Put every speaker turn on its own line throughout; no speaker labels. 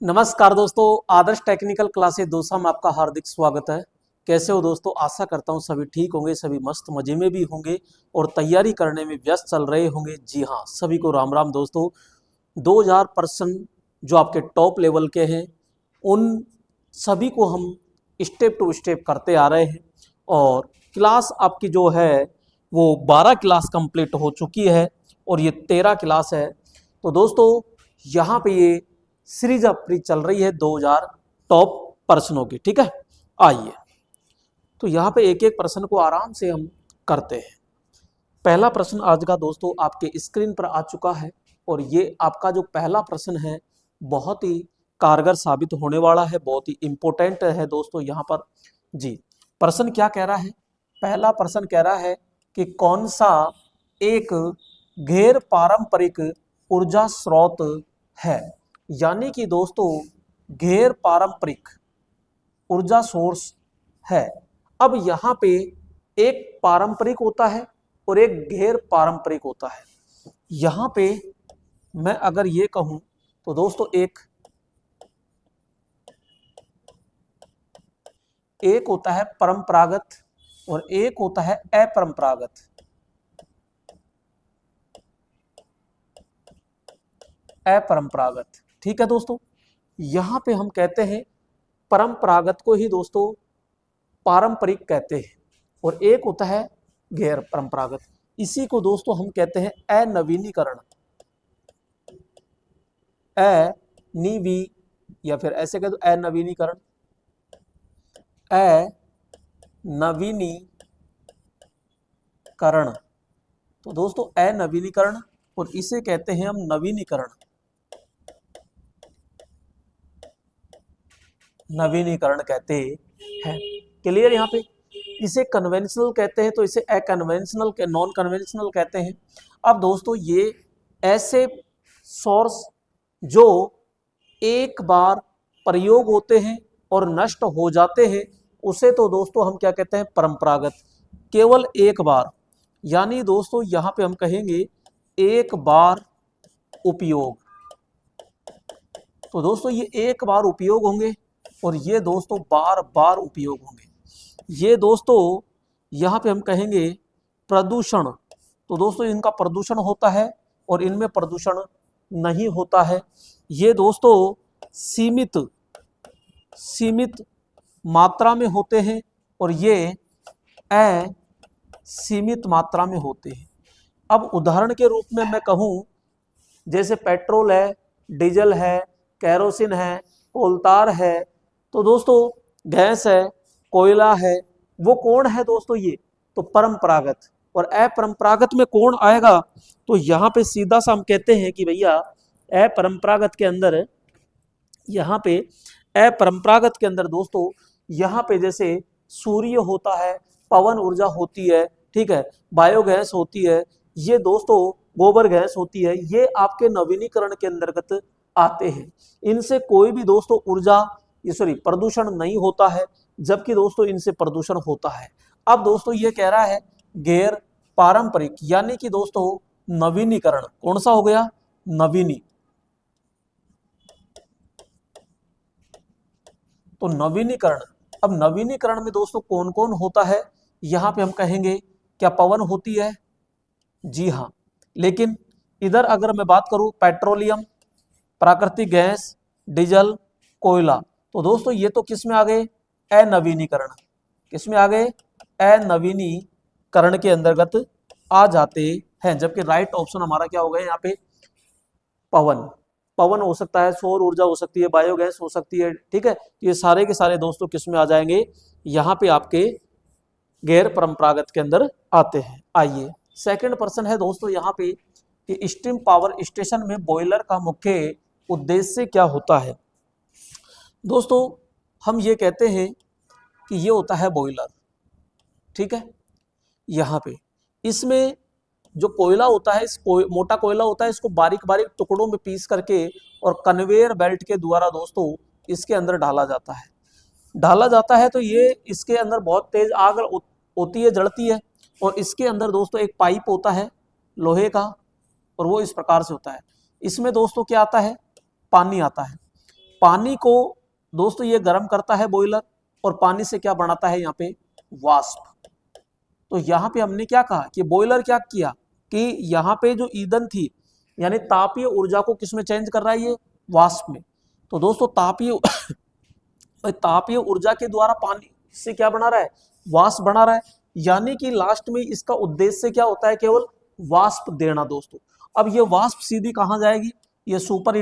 नमस्कार दोस्तों, आदर्श technical classes dosa में आपका हार्दिक स्वागत है। कैसे हो दोस्तों? आशा करता हूँ सभी ठीक होंगे, सभी मस्त मजे में भी होंगे और तैयारी करने में व्यस्त चल रहे होंगे। जी हाँ, सभी को राम राम दोस्तों। 2000 पर्सन जो आपके टॉप लेवल के हैं, उन सभी को हम स्टेप टू स्टेप करते आ रहे हैं और क्लास आपकी जो है वो 12 क्लास कंप्लीट हो चुकी है और ये 13 क्लास है। तो दोस्तों यहाँ पे ये सीरीज अपनी चल रही है 2000 टॉप पर्सनों की। ठीक है, आइए तो यहाँ पे एक एक प्रश्न को आराम से हम करते हैं। पहला प्रश्न आज का दोस्तों आपके स्क्रीन पर आ चुका है और ये आपका जो पहला प्रश्न है बहुत ही कारगर साबित होने वाला है, बहुत ही इंपॉर्टेंट है दोस्तों। यहाँ पर जी प्रश्न क्या कह रहा है? पहला प्रश्न कह रहा है कि कौन सा एक गैर पारंपरिक ऊर्जा स्रोत है। यानी कि दोस्तों गैर पारंपरिक ऊर्जा सोर्स है। अब यहाँ पे एक पारंपरिक होता है और एक गैर पारंपरिक होता है। यहाँ पे मैं अगर ये कहूँ तो दोस्तों एक होता है परंपरागत और एक होता है अपरंपरागत। अपरंपरागत, ठीक है दोस्तों। यहाँ पे हम कहते हैं परंपरागत को ही दोस्तों पारंपरिक कहते हैं और एक होता है गैर परंपरागत। इसी को दोस्तों हम कहते हैं अनवीनीकरण। अनिवी या फिर ऐसे कह दो अनवीनीकरण। अनवीनीकरण, तो दोस्तों अनवीनीकरण और इसे कहते हैं हम नवीनीकरण। नवीनीकरण कहते हैं। क्लियर? यहाँ पे इसे कन्वेंशनल कहते हैं तो इसे अकन्वेंशनल के नॉन कन्वेंशनल कहते हैं। अब दोस्तों ये ऐसे सोर्स जो एक बार प्रयोग होते हैं और नष्ट हो जाते हैं उसे तो दोस्तों हम क्या कहते हैं? परंपरागत। केवल एक बार, यानी दोस्तों यहाँ पे हम कहेंगे एक बार उपयोग। तो दोस्तों ये एक बार उपयोग होंगे और ये दोस्तों बार बार उपयोग होंगे। ये दोस्तों यहाँ पे हम कहेंगे प्रदूषण। तो दोस्तों इनका प्रदूषण होता है और इनमें प्रदूषण नहीं होता है। ये दोस्तों सीमित मात्रा में होते हैं और ये असीमित मात्रा में होते हैं। अब उदाहरण के रूप में मैं कहूँ, जैसे पेट्रोल है, डीजल है, कैरोसिन है, कोलतार है, तो दोस्तों गैस है, कोयला है, वो कौन है दोस्तों? ये तो परंपरागत। और अपरंपरागत में कौन आएगा? तो यहाँ पे सीधा सा हम कहते हैं कि भैया अपरंपरागत के अंदर, यहाँ पे अपरंपरागत के अंदर दोस्तों यहाँ पे जैसे सूर्य होता है, पवन ऊर्जा होती है, ठीक है, बायोगैस होती है, ये दोस्तों गोबर गैस होती है, ये आपके नवीनीकरण के अंतर्गत आते हैं। इनसे कोई भी दोस्तों ऊर्जा प्रदूषण नहीं होता है, जबकि दोस्तों इनसे प्रदूषण होता है। अब दोस्तों ये कह रहा है गैर पारंपरिक, यानी कि दोस्तों नवीनीकरण। कौन सा हो गया? नवीनी। तो नवीनीकरण, अब नवीनीकरण में दोस्तों कौन कौन होता है? यहाँ पे हम कहेंगे क्या पवन होती है? जी हाँ। लेकिन इधर अगर मैं बात करूं पेट्रोलियम, प्राकृतिक गैस, डीजल, कोयला, तो दोस्तों ये तो किस में आ गए? अनवीनीकरण। किस में आ गए? अनवीनीकरण के अंतर्गत आ जाते हैं। जबकि राइट ऑप्शन हमारा क्या हो गया यहाँ पे? पवन। पवन हो सकता है, सौर ऊर्जा हो सकती है, बायोगैस हो सकती है, ठीक है। ये सारे के सारे दोस्तों किस में आ जाएंगे? यहाँ पे आपके गैर परंपरागत के अंदर आते हैं। आइए सेकंड प्रश्न है दोस्तों यहाँ पे कि स्टीम पावर स्टेशन में बॉयलर का मुख्य उद्देश्य क्या होता है। दोस्तों हम ये कहते हैं कि ये होता है बॉयलर, ठीक है। यहाँ पे इसमें जो कोयला होता है, मोटा कोयला होता है, इसको बारीक बारीक टुकड़ों में पीस करके और कन्वेयर बेल्ट के द्वारा दोस्तों इसके अंदर ढाला जाता है। तो ये इसके अंदर बहुत तेज आग होती है, जलती है, और इसके अंदर दोस्तों एक पाइप होता है लोहे का और वो इस प्रकार से होता है। इसमें दोस्तों क्या आता है? पानी आता है। पानी को दोस्तों ये गर्म करता है बॉयलर, और पानी से क्या बनाता है यहाँ पे, वाष्प। तो यहाँ पे हमने क्या कहा कि बॉयलर क्या किया कि यहाँ पे जो ईंधन थी यानी तापीय ऊर्जा को किसमें चेंज कर रहा है, ये वाष्प में। तो दोस्तों तापीय ऊर्जा के द्वारा पानी से क्या बना रहा है, वाष्प बना रहा है, यानी कि लास्ट में इसका उद्देश्य क्या होता है, केवल वाष्प देना दोस्तों। अब ये वाष्प सीधी कहाँ जाएगी, ये सुपर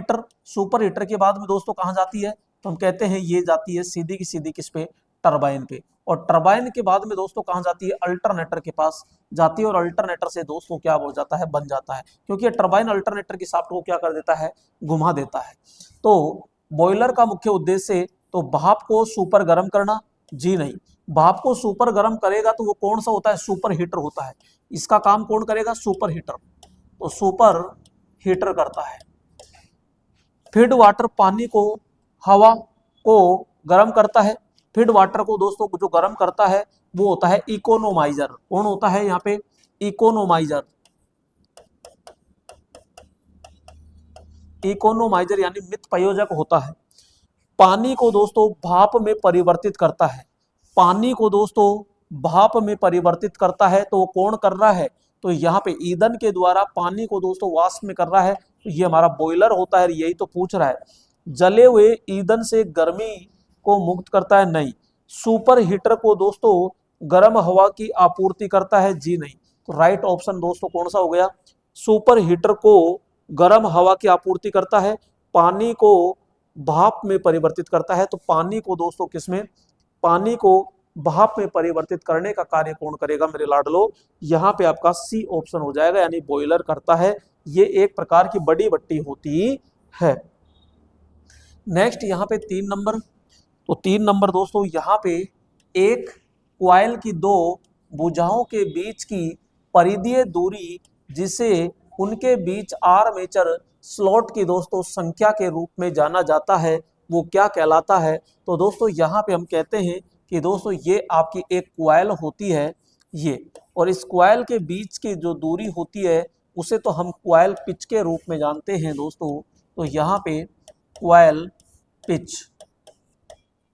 हीटर के बाद में दोस्तों कहाँ जाती है, तो हम कहते हैं ये जाती है सीधी की सीधी किस पे, टरबाइन पे। और टरबाइन के बाद में दोस्तों कहाँ जाती है, अल्टरनेटर के पास जाती है, और अल्टरनेटर से दोस्तों क्या हो जाता है, बन जाता है, क्योंकि टरबाइन अल्टरनेटर की शाफ्ट को क्या कर देता है, घुमा देता है। तो बॉयलर का मुख्य उद्देश्य तो भाप को सुपर गर्म करना, जी नहीं, भाप को सुपर गर्म करेगा तो वो कौन सा होता है, सुपर हीटर होता है। इसका काम कौन करेगा, सुपर हीटर। तो सुपर हीटर करता है। फीड वाटर पानी को, हवा को गर्म करता है। फीड वाटर को दोस्तों जो गर्म करता है वो होता है इकोनोमाइजर। कौन होता है यहाँ पे, इकोनोमाइजर। इकोनोमाइजर यानी मित प्रयोजक होता है। पानी को दोस्तों भाप में परिवर्तित करता है। पानी को दोस्तों भाप में परिवर्तित करता है, तो वो कौन कर रहा है, तो यहाँ पे ईंधन के द्वारा पानी को दोस्तों वाष्प में कर रहा है, तो ये हमारा बॉयलर होता है। यही तो पूछ रहा है, जले हुए ईंधन से गर्मी को मुक्त करता है, नहीं। सुपर हीटर को दोस्तों गर्म हवा की आपूर्ति करता है, जी नहीं। तो राइट ऑप्शन दोस्तों कौन सा हो गया, सुपर हीटर को गर्म हवा की आपूर्ति करता है, पानी को भाप में परिवर्तित करता है। तो पानी को दोस्तों किसमें, पानी को भाप में परिवर्तित करने का कार्य कौन करेगा मेरे लाडलो, यहाँ पे आपका सी ऑप्शन हो जाएगा, यानी बॉयलर करता है। ये एक प्रकार की बड़ी भट्टी होती है। नेक्स्ट यहाँ पे 3 नंबर। तो 3 नंबर दोस्तों यहाँ पे एक क्वाइल की दो भुजाओं के बीच की परिधीय दूरी जिसे उनके बीच आर्मेचर स्लॉट की दोस्तों संख्या के रूप में जाना जाता है, वो क्या कहलाता है। तो दोस्तों यहाँ पे हम कहते हैं कि दोस्तों ये आपकी एक क्वाइल होती है ये, और इस क्वाइल के बीच की जो दूरी होती है उसे तो हम क्वाइल पिच के रूप में जानते हैं दोस्तों। तो यहाँ पे क्वाइल पिच,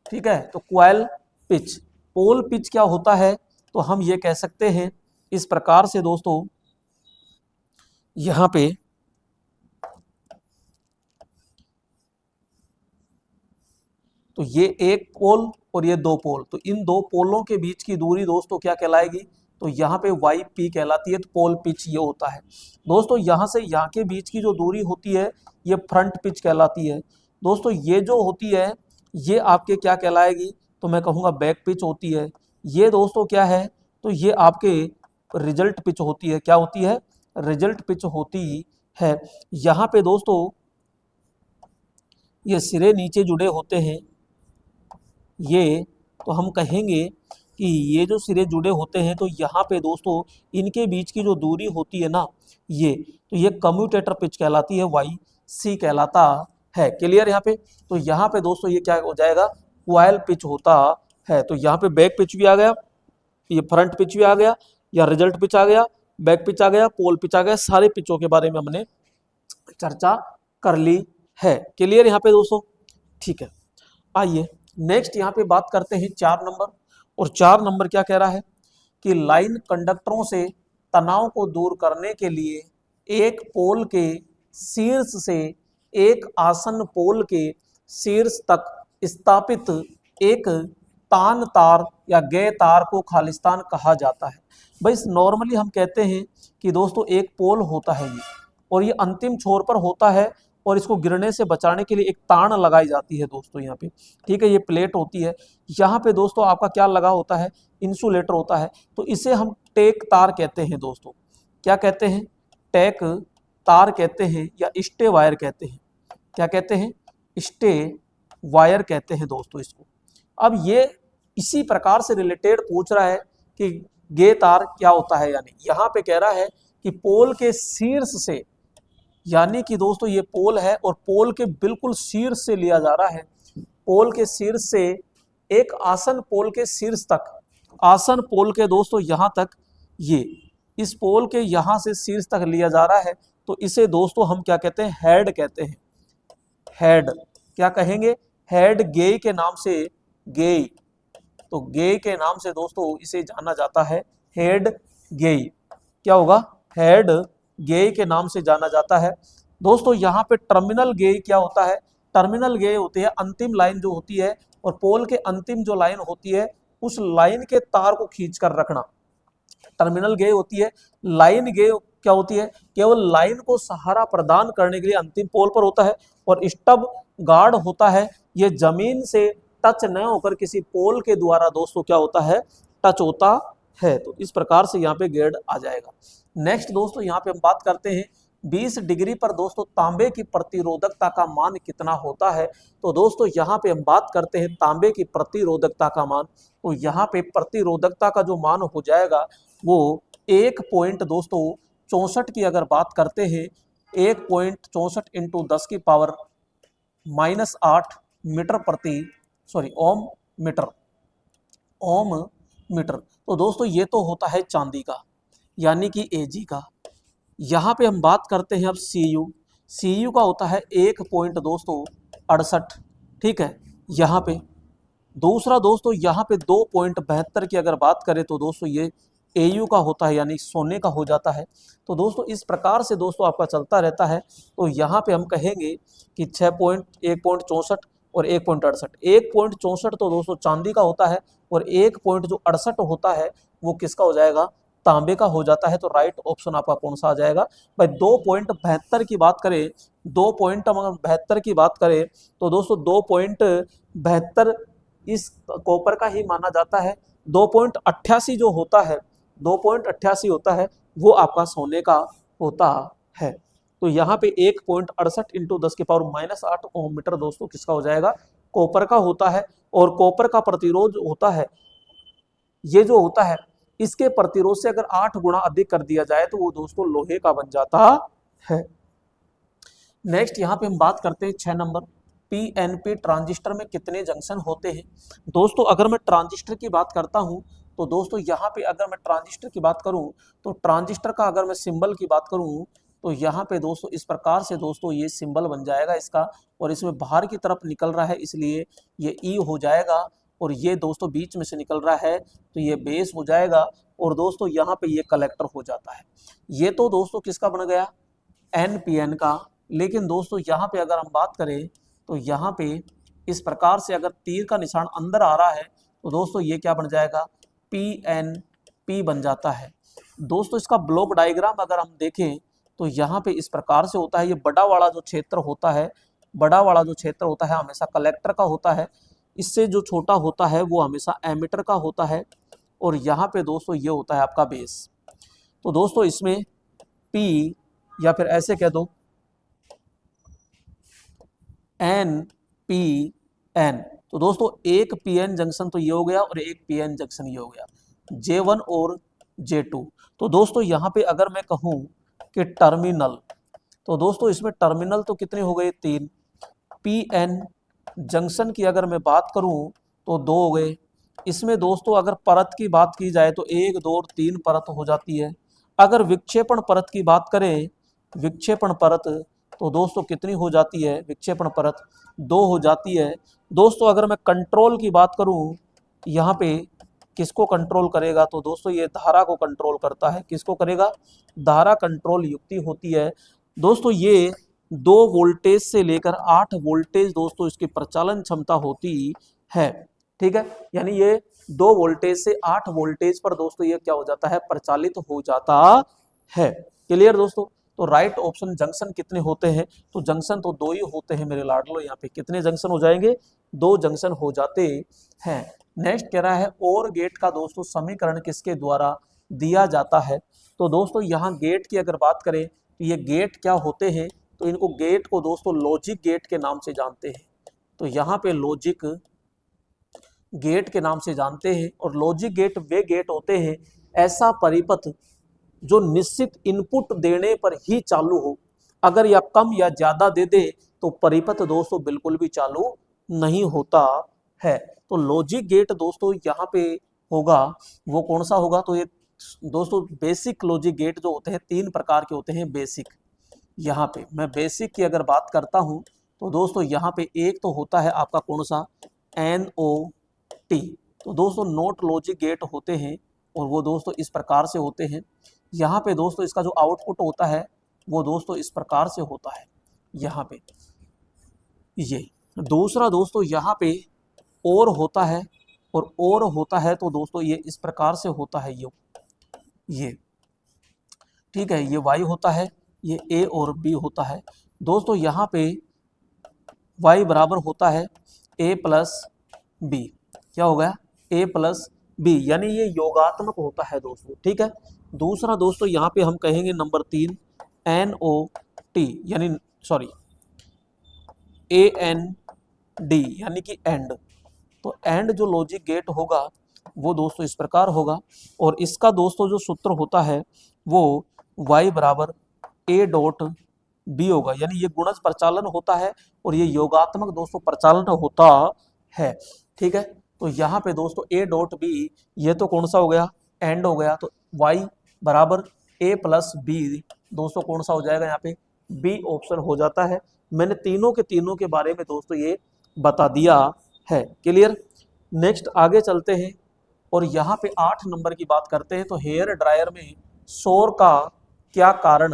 ठीक है। तो क्वाइल पिच, पोल पिच क्या होता है, तो हम ये कह सकते हैं इस प्रकार से दोस्तों, यहाँ पे तो ये एक पोल और ये 2 पोल, तो इन 2 पोलों के बीच की दूरी दोस्तों क्या कहलाएगी, तो यहाँ पे वाई पी कहलाती है। तो पोल पिच ये होता है दोस्तों। यहाँ से यहाँ के बीच की जो दूरी होती है ये फ्रंट पिच कहलाती है दोस्तों। ये जो होती है ये आपके क्या कहलाएगी, तो मैं कहूँगा बैक पिच होती है। ये दोस्तों क्या है, तो ये आपके रिजल्ट पिच होती है। क्या होती है, रिजल्ट पिच होती है। यहाँ पे दोस्तों ये सिरे नीचे जुड़े होते हैं, ये तो हम कहेंगे कि ये जो सिरे जुड़े होते हैं, तो यहाँ पे दोस्तों इनके बीच की जो दूरी होती है ना ये, तो ये कम्यूटेटर पिच कहलाती है, वाई सी कहलाता है। क्लियर यहाँ पे। तो यहाँ पे दोस्तों ये क्या हो जाएगा, क्वाइल पिच होता है। तो यहाँ पे बैक पिच भी आ गया, ये फ्रंट पिच भी आ गया, या रिजल्ट पिच आ गया, बैक पिच आ गया, पोल पिच आ गया। सारे पिचों के बारे में हमने चर्चा कर ली है। क्लियर यहाँ पे दोस्तों, ठीक है। आइए नेक्स्ट यहाँ पे बात करते हैं 4 नंबर। और 4 नंबर क्या कह रहा है कि लाइन कंडक्टरों से तनाव को दूर करने के लिए एक पोल के शीर्ष से एक आसन्न पोल के शीर्ष तक स्थापित एक तान तार या गे तार को खालिस्तान कहा जाता है। भाई नॉर्मली हम कहते हैं कि दोस्तों एक पोल होता है ये, और ये अंतिम छोर पर होता है, और इसको गिरने से बचाने के लिए एक तान लगाई जाती है दोस्तों यहाँ पे, ठीक है। ये प्लेट होती है, यहाँ पे दोस्तों आपका क्या लगा होता है, इंसुलेटर होता है। तो इसे हम टेक तार कहते हैं दोस्तों। क्या कहते हैं, टेक तार कहते हैं, या स्टे वायर कहते हैं। क्या कहते हैं, स्टे वायर कहते हैं दोस्तों इसको। अब ये इसी प्रकार से रिलेटेड पूछ रहा है कि गे तार क्या होता है, यानी यहाँ पे कह रहा है कि पोल के शीर्ष से, यानी कि दोस्तों ये पोल है और पोल के बिल्कुल शीर्ष से लिया जा रहा है। पोल के शीर्ष से एक आसन पोल के शीर्ष तक, आसन पोल के दोस्तों यहाँ तक, ये इस पोल के यहाँ से शीर्ष तक लिया जा रहा है। तो इसे दोस्तों हम क्या कहते हैं, हेड कहते हैं। हेड क्या कहेंगे, हेड गेई के नाम से, गेई, तो गेई के नाम से दोस्तों इसे जाना जाता है, हेड गेई, क्या होगा, हेड गेई के नाम से जाना जाता है। दोस्तों यहाँ पे टर्मिनल गेई क्या होता है, टर्मिनल गेई होती है अंतिम लाइन जो होती है, और पोल के अंतिम जो लाइन होती है उस लाइन के तार को खींच कर रखना, टर्मिनल गेई होती है। लाइन गेई क्या होती है, केवल लाइन को सहारा प्रदान करने के लिए अंतिम पोल पर होता है, और स्टब गार्ड होता है, ये जमीन से टच न होकर किसी पोल के द्वारा दोस्तों क्या होता है, टच होता है। तो इस प्रकार से यहाँ पे गेड आ जाएगा। नेक्स्ट दोस्तों यहाँ पे हम बात करते हैं 20 डिग्री पर दोस्तों तांबे की प्रतिरोधकता का मान कितना होता है। तो दोस्तों यहाँ पे हम बात करते हैं तांबे की प्रतिरोधकता का मान, तो यहाँ पे प्रतिरोधकता का जो मान हो जाएगा वो 1 पॉइंट दोस्तों 64 की अगर बात करते हैं, 1.64 इंटू 10 की पावर -8 मीटर प्रति, सॉरी ओम मीटर, ओम मीटर। तो दोस्तों ये तो होता है चांदी का, यानी कि एजी का। यहाँ पे हम बात करते हैं अब सीयू, सीयू का होता है 1 पॉइंट दोस्तों 68, ठीक है। यहाँ पे दूसरा दोस्तों यहाँ पे 2.72 की अगर बात करें तो दोस्तों ये एयू का होता है, यानी सोने का हो जाता है। तो दोस्तों इस प्रकार से दोस्तों आपका चलता रहता है। तो यहाँ पे हम कहेंगे कि 1.64 और 1.68, 1.64 तो दोस्तों चांदी का होता है, और 1.68 होता है वो किसका हो जाएगा, तांबे का हो जाता है। तो राइट ऑप्शन आपका कौन सा आ जाएगा भाई, 2.72 की बात करें, 2.72 की बात करें तो दोस्तों 2.72 इस कॉपर का ही माना जाता है। 2.88 जो होता है, 2.88 होता है वो आपका सोने का होता है। तो यहाँ पे 1.68 इंटू 10 की पावर -8 ओम मीटर दोस्तों किसका हो जाएगा, कॉपर का होता है। और कॉपर का प्रतिरोध होता है, ये जो होता है इसके प्रतिरोध से अगर 8 गुना अधिक कर दिया जाए तो वो दोस्तों लोहे का बन जाता है। नेक्स्ट यहाँ पे हम बात करते हैं 6 नंबर, पीएनपी ट्रांजिस्टर में कितने जंक्शन होते हैं। दोस्तों अगर मैं ट्रांजिस्टर की बात करता हूं तो दोस्तों यहाँ पे अगर मैं ट्रांजिस्टर की बात करूं तो ट्रांजिस्टर का अगर मैं सिंबल की बात करूं तो यहाँ पे दोस्तों इस प्रकार से दोस्तों ये सिंबल बन जाएगा इसका, और इसमें बाहर की तरफ निकल रहा है इसलिए ये ई हो जाएगा, और ये दोस्तों बीच में से निकल रहा है तो ये बेस हो जाएगा, और दोस्तों यहाँ पे ये कलेक्टर हो जाता है। ये तो दोस्तों किसका बन गया, एनपीएन का। लेकिन दोस्तों यहाँ पे अगर हम बात करें तो यहाँ पे इस प्रकार से अगर तीर का निशान अंदर आ रहा है तो दोस्तों ये क्या बन जाएगा, पीएनपी बन जाता है। दोस्तों इसका ब्लॉक डायग्राम अगर हम देखें तो यहाँ पे इस प्रकार से होता है। ये बड़ा वाला जो क्षेत्र होता है, बड़ा वाला जो क्षेत्र होता है हमेशा कलेक्टर का होता है, इससे जो छोटा होता है वो हमेशा एमिटर का होता है, और यहाँ पे दोस्तों ये होता है आपका बेस। तो दोस्तों इसमें पी या फिर ऐसे कह दो एन पी एन, तो दोस्तों एक पी एन जंक्शन तो ये हो गया और एक पी एन जंक्शन ये हो गया, J1 और J2। तो दोस्तों यहाँ पे अगर मैं कहूँ कि टर्मिनल, तो दोस्तों इसमें टर्मिनल तो कितने हो गए, 3। पी एन जंक्शन की अगर मैं बात करूँ तो 2 हो गए। इसमें दोस्तों अगर परत की बात की जाए तो 1, 2 और 3 परत हो जाती है। अगर विक्षेपण परत की बात करें, विक्षेपण परत, तो दोस्तों कितनी हो जाती है, विक्षेपण परत 2 हो जाती है। दोस्तों अगर मैं कंट्रोल की बात करूं, यहाँ पे किसको कंट्रोल करेगा, तो दोस्तों ये धारा को कंट्रोल करता है। किसको करेगा, धारा कंट्रोल युक्ति होती है। दोस्तों ये 2 वोल्टेज से लेकर 8 वोल्टेज दोस्तों इसकी प्रचालन क्षमता होती है, ठीक है। यानी ये 2 वोल्टेज से 8 वोल्टेज पर दोस्तों ये क्या हो जाता है, प्रचालित हो जाता है। क्लियर दोस्तों। तो राइट ऑप्शन जंक्शन कितने होते हैं, तो जंक्शन तो 2 ही होते हैं मेरे लाडलो। यहाँ पे कितने जंक्शन हो जाएंगे, 2 जंक्शन हो जाते हैं। नेक्स्ट कह रहा है और गेट का दोस्तों समीकरण किसके द्वारा दिया जाता है। तो दोस्तों यहाँ गेट की अगर बात करें तो ये गेट क्या होते हैं, तो इनको गेट को दोस्तों लॉजिक गेट के नाम से जानते हैं। तो यहाँ पे लॉजिक गेट के नाम से जानते हैं, और लॉजिक गेट वे गेट होते हैं ऐसा परिपथ जो निश्चित इनपुट देने पर ही चालू हो। अगर या कम या ज्यादा दे दे तो परिपथ दोस्तों बिल्कुल भी चालू नहीं होता है। तो लॉजिक गेट दोस्तों यहाँ पे होगा, वो कौन सा होगा, तो ये दोस्तों बेसिक लॉजिक गेट जो होते हैं 3 प्रकार के होते हैं। बेसिक, यहाँ पे मैं बेसिक की अगर बात करता हूँ तो दोस्तों यहाँ पे एक तो होता है आपका कौन सा NOT। तो दोस्तों नोट लॉजिक गेट होते हैं और वो दोस्तों इस प्रकार से होते हैं। यहाँ पे दोस्तों इसका जो आउटपुट होता है वो दोस्तों इस प्रकार से होता है यहाँ पे ये। दूसरा दोस्तों यहाँ पे और होता है, और होता है तो दोस्तों ये इस प्रकार से होता है ये ठीक है, ये Y होता है, ये A और B होता है। दोस्तों यहाँ पे Y बराबर होता है A प्लस बी, क्या हो गया A प्लस बी, यानी ये योगात्मक होता है दोस्तों, ठीक है। दूसरा दोस्तों यहाँ पे हम कहेंगे नंबर 3 NOT, यानी सॉरी AND, यानी कि एंड। तो एंड जो लॉजिक गेट होगा वो दोस्तों इस प्रकार होगा, और इसका दोस्तों जो सूत्र होता है वो Y बराबर A डॉट बी होगा, यानी ये गुणज प्रचालन होता है और ये योगात्मक दोस्तों प्रचालन होता है, ठीक है। तो यहाँ पे दोस्तों A डॉट बी, ये तो कौन सा हो गया एंड हो गया, तो Y बराबर A प्लस बी दोस्तों कौन सा हो जाएगा यहाँ पे बी ऑप्शन हो जाता है। मैंने तीनों के बारे में दोस्तों ये बता दिया है, क्लियर। नेक्स्ट आगे चलते हैं और यहाँ पे 8 नंबर की बात करते हैं। तो हेयर ड्रायर में शोर का क्या कारण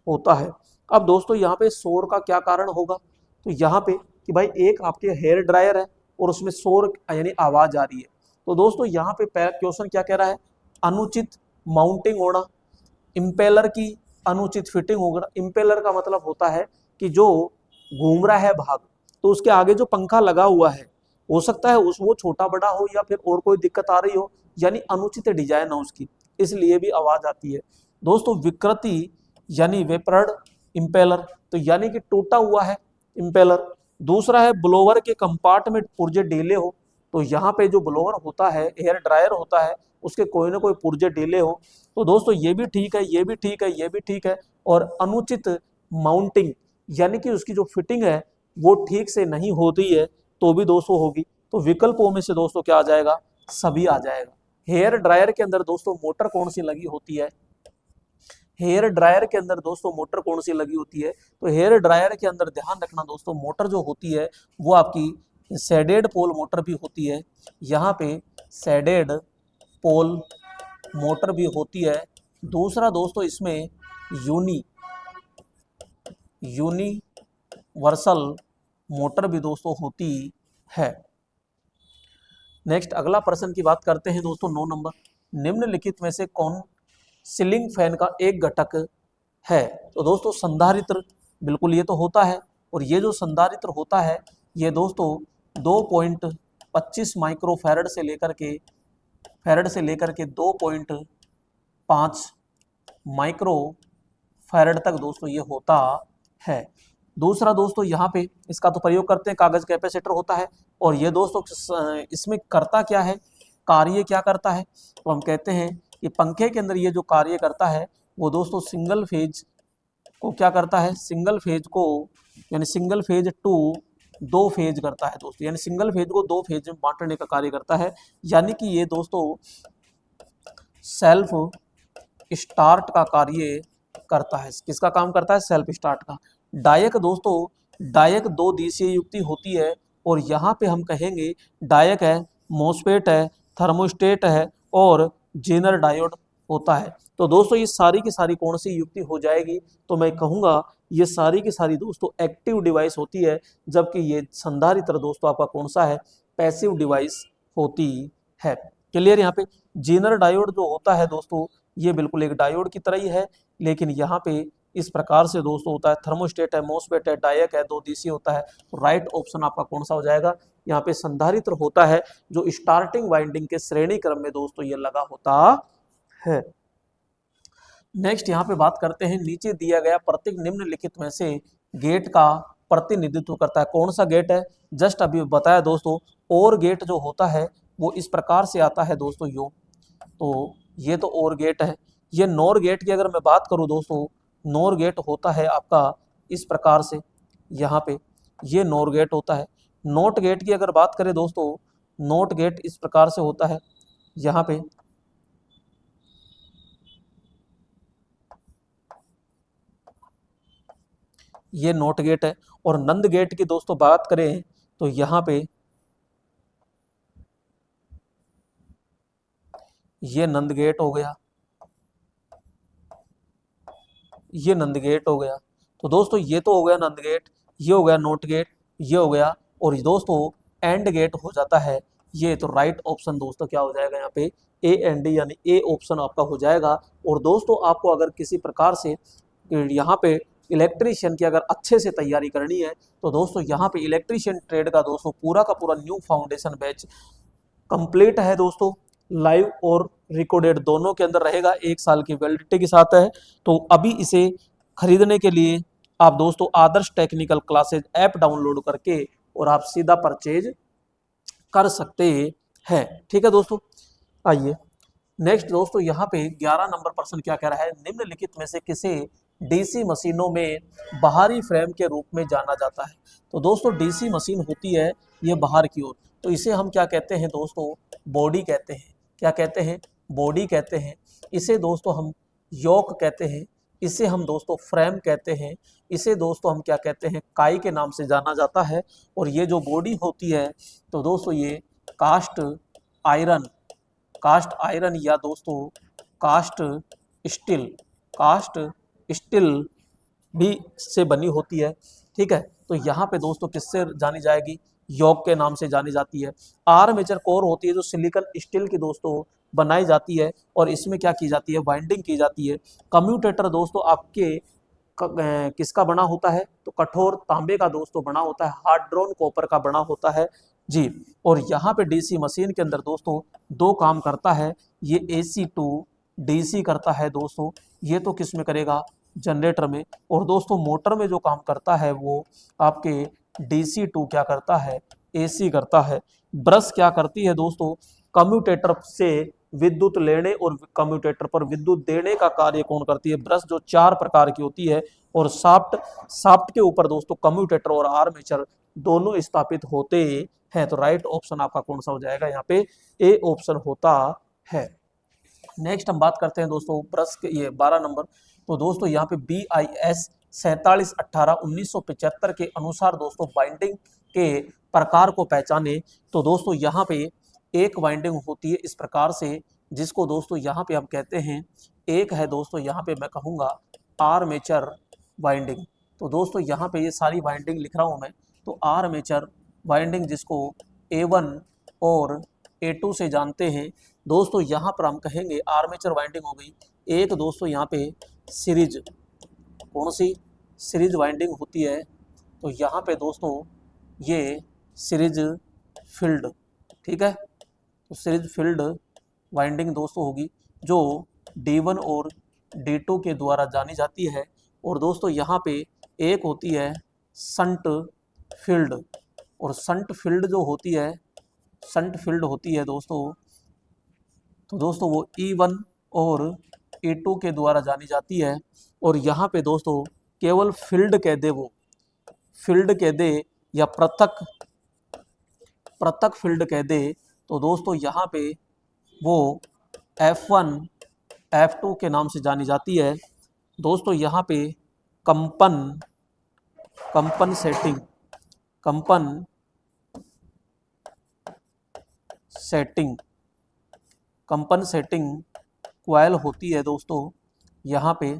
होता है। अब दोस्तों यहाँ पे शोर का क्या कारण होगा, तो यहाँ पे कि भाई एक आपके हेयर ड्रायर है और उसमें शोर यानी आवाज आ रही है। तो दोस्तों यहाँ पे क्वेश्चन क्या कह रहा है, अनुचित माउंटिंग होना, इम्पेलर की अनुचित फिटिंग होगा। इम्पेलर का मतलब होता है कि जो घूम रहा है भाग, तो उसके आगे जो पंखा लगा हुआ है हो सकता है वो छोटा बड़ा हो या फिर और कोई दिक्कत आ रही हो, यानी अनुचित डिजाइन है उसकी, इसलिए भी आवाज आती है। दोस्तों विकृति यानी वेपर्ड इम्पेलर, तो यानी कि टूटा हुआ है इम्पेलर। दूसरा है ब्लोवर के कंपार्ट में पुर्जे ढीले हो, तो यहाँ पे जो ब्लोवर होता है एयर ड्रायर होता है उसके कोई ना कोई पुर्जे ढीले हो। तो दोस्तों ये भी ठीक है, ये भी ठीक है, ये भी ठीक है। और अनुचित माउंटिंग यानी कि उसकी जो फिटिंग है वो ठीक से नहीं होती है, तो भी दोस्तों होगी। तो विकल्पों में से दोस्तों क्या आ जाएगा, सभी आ जाएगा। हेयर ड्रायर के अंदर दोस्तों मोटर कौन सी लगी होती है, हेयर ड्रायर के अंदर दोस्तों मोटर कौन सी लगी होती है, तो हेयर ड्रायर के अंदर ध्यान रखना दोस्तों मोटर जो होती है वो आपकी शेडेड पोल मोटर भी होती है। यहाँ पे शेडेड पोल मोटर भी होती है। दूसरा दोस्तों इसमें यूनिवर्सल मोटर भी दोस्तों होती है। नेक्स्ट अगला प्रश्न की बात करते हैं दोस्तों 9 नंबर, निम्नलिखित में से कौन सीलिंग फैन का एक घटक है। तो दोस्तों संधारित्र, बिल्कुल ये तो होता है, और ये जो संधारित्र होता है ये दोस्तों 2.25 माइक्रोफैरड से लेकर के 2.5 माइक्रोफैरड तक दोस्तों ये होता है। दूसरा दोस्तों यहाँ पे इसका तो प्रयोग करते हैं, कागज कैपेसिटर होता है, और ये दोस्तों इसमें करता क्या है, कार्य क्या करता है, तो हम कहते हैं कि पंखे के अंदर ये जो कार्य करता है वो दोस्तों सिंगल फेज को क्या करता है, सिंगल फेज को यानी सिंगल फेज टू 2 फेज करता है दोस्तों, यानी सिंगल फेज को 2 फेज में बांटने का कार्य करता है। यानी कि ये दोस्तों सेल्फ स्टार्ट का कार्य करता है। किसका काम करता है, सेल्फ स्टार्ट का। डायक दोस्तों, डायक 2 दिशीय युक्ति होती है, और यहाँ पे हम कहेंगे डायक है, मॉसफेट है, थर्मोस्टेट है और जेनर डायोड होता है। तो दोस्तों ये सारी की सारी कौन सी युक्ति हो जाएगी, तो मैं कहूँगा ये सारी की सारी दोस्तों एक्टिव डिवाइस होती है, जबकि ये संधारित्र दोस्तों आपका कौन सा है, पैसिव डिवाइस होती है। क्लियर। यहाँ पे जेनर डायोड जो होता है दोस्तों ये बिल्कुल एक डायोड की तरह ही है, लेकिन यहाँ पे इस प्रकार से दोस्तों होता है, थर्मोस्टेट है, मॉसफेट है, डायक है, 2 दिशीय होता है। तो राइट ऑप्शन आपका कौन सा हो जाएगा, यहाँ पे संधारित्र होता है जो स्टार्टिंग वाइंडिंग के श्रेणी क्रम में दोस्तों ये लगा होता है। नेक्स्ट यहाँ पे बात करते हैं, नीचे दिया गया प्रत्येक निम्नलिखित में से गेट का प्रतिनिधित्व करता है। कौन सा गेट है, जस्ट अभी बताया दोस्तों। और गेट जो होता है वो इस प्रकार से आता है दोस्तों तो ये तो और गेट है। ये नॉर गेट की अगर मैं बात करूं दोस्तों, नॉर गेट होता है आपका इस प्रकार से, यहाँ पे ये नॉर गेट होता है। नोट गेट की अगर बात करें दोस्तों, नोट गेट इस प्रकार से होता है, यहाँ पे ये नोट गेट है। और नंद गेट की दोस्तों बात करें तो यहाँ पे ये नंद गेट हो गया, ये नंद गेट हो गया। तो दोस्तों ये तो हो गया नंद गेट, ये हो गया नोट गेट, ये हो गया, और दोस्तों एंड गेट हो जाता है ये। तो राइट ऑप्शन दोस्तों क्या हो जाएगा यहाँ पे, ए एंड डी, यानी ए ऑप्शन आपका हो जाएगा। और दोस्तों आपको अगर किसी प्रकार से यहाँ पे इलेक्ट्रीशियन की अगर अच्छे से तैयारी करनी है तो दोस्तों यहाँ पे इलेक्ट्रीशियन ट्रेड का दोस्तों पूरा का पूरा न्यू फाउंडेशन बैच कंप्लीट है दोस्तों, लाइव और रिकॉर्डेड दोनों के अंदर रहेगा, 1 साल की वैलिडिटी के साथ है। तो अभी इसे खरीदने के लिए आप दोस्तों आदर्श टेक्निकल क्लासेज ऐप डाउनलोड करके और आप सीधा परचेज कर सकते हैं। ठीक है दोस्तों, आइए नेक्स्ट दोस्तों यहाँ पे 11 नंबर प्रश्न क्या कह रहा है, निम्नलिखित में से किसे डीसी मशीनों में बाहरी फ्रेम के रूप में जाना जाता है। तो दोस्तों डीसी मशीन होती है ये बाहर की ओर, तो इसे हम क्या कहते हैं दोस्तों, बॉडी कहते हैं। क्या कहते हैं, बॉडी कहते हैं। इसे दोस्तों हम योक कहते हैं, इसे हम दोस्तों फ्रेम कहते हैं, इसे दोस्तों हम क्या कहते हैं, काई के नाम से जाना जाता है। और ये जो बॉडी होती है तो दोस्तों ये कास्ट आयरन, कास्ट आयरन या दोस्तों कास्ट स्टील, कास्ट स्टील भी से बनी होती है। ठीक है, तो यहाँ पे दोस्तों किससे जानी जाएगी, योक के नाम से जानी जाती है। आर्मेचर कोर होती है जो सिलिकॉन स्टील की दोस्तों बनाई जाती है और इसमें क्या की जाती है, वाइंडिंग की जाती है। कम्यूटेटर दोस्तों आपके किसका बना होता है, तो कठोर तांबे का दोस्तों बना होता है, हार्ड ड्रोन कॉपर का बना होता है जी। और यहाँ पे डीसी मशीन के अंदर दोस्तों 2 काम करता है, ये AC टू DC करता है दोस्तों, ये तो किस में करेगा, जनरेटर में। और दोस्तों मोटर में जो काम करता है वो आपके DC टू क्या करता है, AC करता है। ब्रश क्या करती है दोस्तों, कम्यूटेटर से विद्युत लेने और कम्यूटेटर पर विद्युत देने का कार्य कौन करती है, ब्रश जो 4 प्रकार की होती है। और साफ्ट के ऊपर दोस्तों कम्यूटेटर और आर्मेचर दोनों स्थापित होते हैं। तो राइट ऑप्शन आपका कौन सा हो जाएगा, यहाँ पे ए ऑप्शन होता है। नेक्स्ट हम बात करते हैं दोस्तों ब्रश के, ये 12 नंबर। तो दोस्तों यहाँ पे BIS 4718/1975 के अनुसार दोस्तों बाइंडिंग के प्रकार को पहचाने। तो दोस्तों यहाँ पे एक वाइंडिंग होती है इस प्रकार से, जिसको दोस्तों यहाँ पे हम कहते हैं, एक है दोस्तों यहाँ पे मैं कहूँगा आर्मेचर वाइंडिंग। तो दोस्तों यहाँ पे ये सारी वाइंडिंग लिख रहा हूँ मैं, तो आर्मेचर वाइंडिंग जिसको A1 और A2 से जानते हैं दोस्तों, यहाँ पर हम कहेंगे आर्मेचर वाइंडिंग हो गई। एक दोस्तों यहाँ पे सीरीज, कौन सी सीरीज वाइंडिंग होती है, तो यहाँ पे दोस्तों ये सीरीज फील्ड, ठीक है, तो सीरीज फील्ड वाइंडिंग दोस्तों होगी जो D1 और D2 के द्वारा जानी जाती है। और दोस्तों यहाँ पे एक होती है संट फील्ड, और संट फील्ड जो होती है, संट फील्ड होती है दोस्तों, तो दोस्तों वो E1 और E2 के द्वारा जानी जाती है। और यहाँ पे दोस्तों केवल फील्ड कह दे, वो फील्ड कह दे या पृथक पृथक फील्ड कह दे, तो दोस्तों यहाँ पे वो F1 F2 के नाम से जानी जाती है। दोस्तों यहाँ पे कंपन सेटिंग क्वाइल होती है दोस्तों, यहाँ पे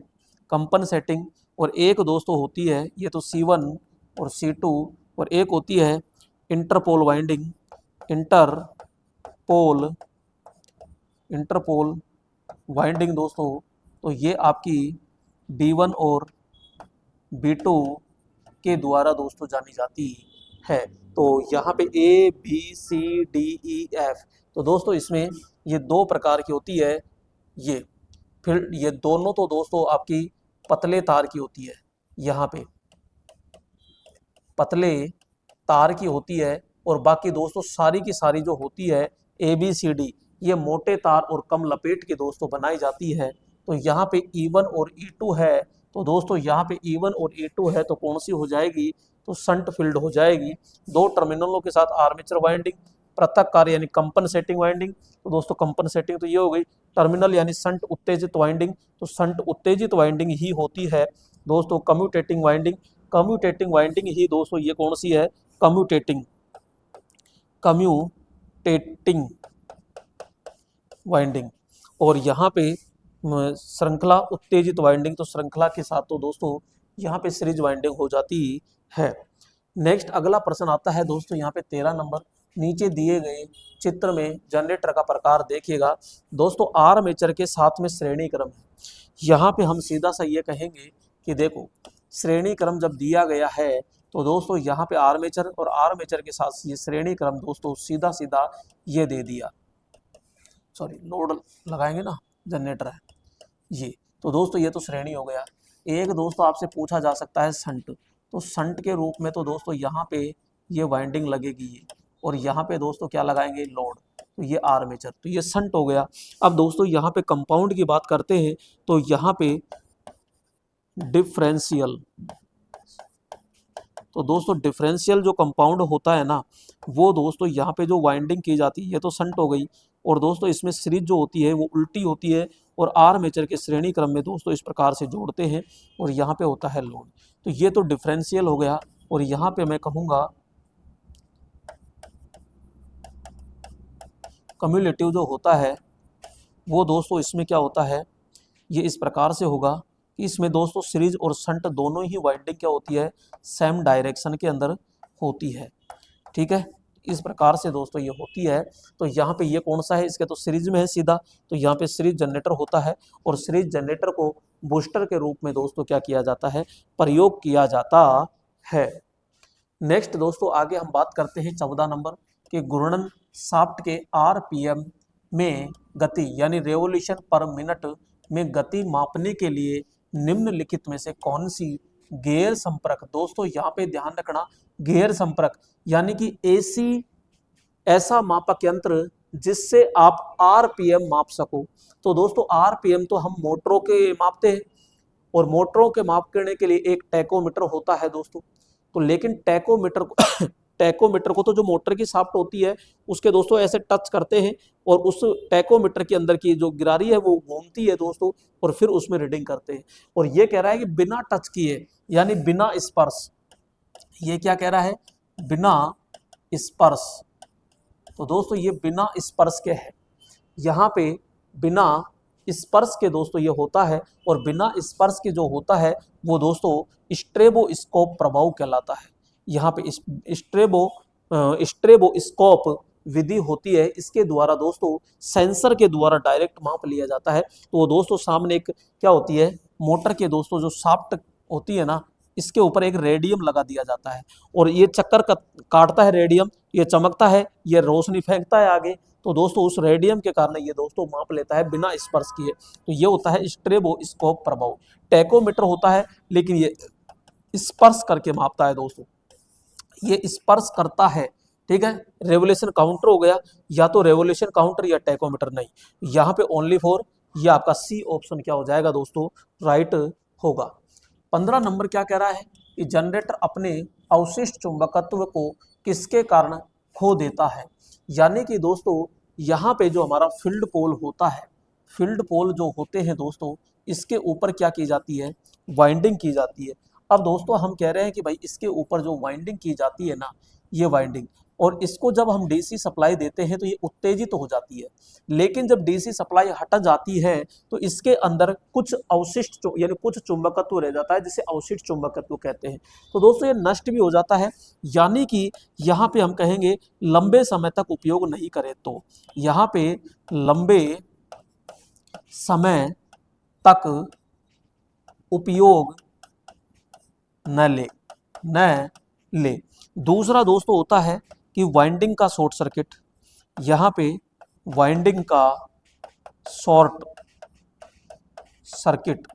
कंपन सेटिंग। और एक दोस्तों होती है, ये तो C1 और C2, और एक होती है इंटरपोल वाइंडिंग, इंटरपोल वाइंडिंग दोस्तों, तो ये आपकी B1 और B2 के द्वारा दोस्तों जानी जाती है। तो यहाँ पे ABCDEF, तो दोस्तों इसमें ये 2 प्रकार की होती है, ये फिर ये दोनों तो दोस्तों आपकी पतले तार की होती है, यहाँ पे पतले तार की होती है। और बाकी दोस्तों सारी की सारी जो होती है ABCD, ये मोटे तार और कम लपेट के दोस्तों बनाई जाती है। तो यहाँ पे E1 और E2 है, तो दोस्तों यहाँ पे E1 और E2 है, तो कौन सी हो जाएगी, तो संट फील्ड हो जाएगी। 2 टर्मिनलों के साथ आर्मेचर वाइंडिंग, पृथक कार्य यानी कंपनसेटिंग वाइंडिंग। तो दोस्तों कंपनसेटिंग तो ये हो गई, टर्मिनल यानी संट उत्तेजित वाइंडिंग, तो संट उत्तेजित वाइंडिंग ही होती है दोस्तों कम्यूटेटिंग वाइंडिंग। कम्यूटेटिंग वाइंडिंग ही दोस्तों ये कौन सी है, कम्यूटेटिंग कम्यूटेटिंग वाइंडिंग। और यहाँ पे श्रृंखला उत्तेजित वाइंडिंग, तो श्रृंखला के साथ तो दोस्तों यहाँ पे सीरीज वाइंडिंग हो जाती है। नेक्स्ट अगला प्रश्न आता है दोस्तों यहाँ पे 13 नंबर। नीचे दिए गए चित्र में जनरेटर का प्रकार देखिएगा दोस्तों, आर्मेचर के साथ में श्रेणी क्रम है। यहाँ पे हम सीधा सा ये कहेंगे कि देखो श्रेणी क्रम जब दिया गया है तो दोस्तों यहाँ पे आर्मेचर और आर्मेचर के साथ ये श्रेणी क्रम दोस्तों सीधा सीधा ये दे दिया, सॉरी लोड लगाएंगे ना, जनरेटर है ये, तो दोस्तों ये तो श्रेणी हो गया। एक दोस्तों आपसे पूछा जा सकता है संट, तो संट के रूप में तो दोस्तों यहाँ पे ये वाइंडिंग लगेगी ये, और यहाँ पे दोस्तों क्या लगाएंगे, लोड, तो ये आर्मेचर, तो ये संट हो गया। अब दोस्तों यहाँ पे कंपाउंड की बात करते हैं तो यहाँ पे डिफरेंशियल, तो दोस्तों डिफरेंशियल जो कंपाउंड होता है ना वो दोस्तों यहाँ पे जो वाइंडिंग की जाती है ये तो संट हो गई, और दोस्तों इसमें सीरीज जो होती है वो उल्टी होती है, और आर्मेचर के श्रेणी क्रम में दोस्तों इस प्रकार से जोड़ते हैं, और यहाँ पे होता है लोड। तो ये तो डिफरेंशियल हो गया, और यहाँ पे मैं कहूँगा कम्युलेटिव जो होता है वो दोस्तों इसमें क्या होता है, ये इस प्रकार से होगा कि इसमें दोस्तों सीरीज और शंट दोनों ही वाइंडिंग क्या होती है, सेम डायरेक्शन के अंदर होती है। ठीक है, इस प्रकार से दोस्तों ये होती है। तो यहाँ पे ये कौन सा है, इसके तो सीरीज में है सीधा, तो यहाँ पे सीरीज जनरेटर होता है, और सीरीज जनरेटर को बूस्टर के रूप में दोस्तों क्या किया जाता है, प्रयोग किया जाता है। नेक्स्ट दोस्तों आगे हम बात करते हैं 14 नंबर के घूर्णन शाफ्ट के आरपीएम में गति यानी रेवोल्यूशन पर मिनट में गति मापने के लिए निम्नलिखित में से कौन सी गियर संपर्क, दोस्तों यहाँ पे ध्यान रखना, गियर संपर्क यानी कि एसी ऐसा मापक यंत्र जिससे आप आरपीएम माप सको। तो दोस्तों आरपीएम तो हम मोटरों के मापते हैं, और मोटरों के माप करने के लिए एक टैकोमीटर होता है दोस्तों, तो लेकिन टैकोमीटर को टैकोमीटर को तो जो मोटर की शाफ्ट होती है उसके दोस्तों ऐसे टच करते हैं, और उस टैकोमीटर के अंदर की जो गिरारी है वो घूमती है दोस्तों, और फिर उसमें रीडिंग करते हैं। और ये कह रहा है कि बिना टच किए यानी बिना स्पर्श, ये क्या कह रहा है, बिना स्पर्श। तो दोस्तों ये बिना स्पर्श के है, यहाँ पे बिना स्पर्श के दोस्तों ये होता है, और बिना स्पर्श के जो होता है वो दोस्तों स्ट्रेबोस्कोप प्रभाव कहलाता है। यहाँ पे स्ट्रेबोस्कोप विधि होती है, इसके द्वारा दोस्तों सेंसर के द्वारा डायरेक्ट माप लिया जाता है। तो वो दोस्तों सामने एक क्या होती है, मोटर के दोस्तों जो शाफ्ट होती है ना, इसके ऊपर एक रेडियम लगा दिया जाता है, और ये चक्कर काटता है रेडियम, ये चमकता है, ये रोशनी फेंकता है आगे, तो दोस्तों उस रेडियम के कारण ये दोस्तों माप लेता है बिना स्पर्श किए। तो ये होता है स्ट्रेबोस्कोप प्रभाव। टैकोमीटर होता है लेकिन ये स्पर्श करके मापता है दोस्तों, ये स्पर्श करता है। ठीक है, रेवोल्यूशन काउंटर हो गया, या तो रेवोल्यूशन काउंटर या टैकोमीटर, नहीं, यहाँ पे ओनली फॉर, ये आपका सी ऑप्शन क्या हो जाएगा दोस्तों, राइट होगा। 15 नंबर क्या कह रहा है कि जनरेटर अपने अवशिष्ट चुंबकत्व को किसके कारण खो देता है, यानी कि दोस्तों यहाँ पे जो हमारा फील्ड पोल होता है, फील्ड पोल जो होते हैं दोस्तों इसके ऊपर क्या की जाती है, वाइंडिंग की जाती है। अब दोस्तों हम कह रहे हैं कि भाई इसके ऊपर जो वाइंडिंग की जाती है ना, ये वाइंडिंग, और इसको जब हम डीसी सप्लाई देते हैं तो ये उत्तेजित हो जाती है, लेकिन जब डीसी सप्लाई हट जाती है तो इसके अंदर कुछ अवशिष्ट यानी कुछ चुंबकत्व रह जाता है, जिसे अवशिष्ट चुंबकत्व कहते हैं। तो दोस्तों ये नष्ट भी हो जाता है, यानी कि यहाँ पे हम कहेंगे लंबे समय तक उपयोग नहीं करें, तो यहाँ पे लंबे समय तक उपयोग न ले। दूसरा दोस्तों होता है कि वाइंडिंग का शॉर्ट सर्किट, यहाँ पे वाइंडिंग का शॉर्ट सर्किट।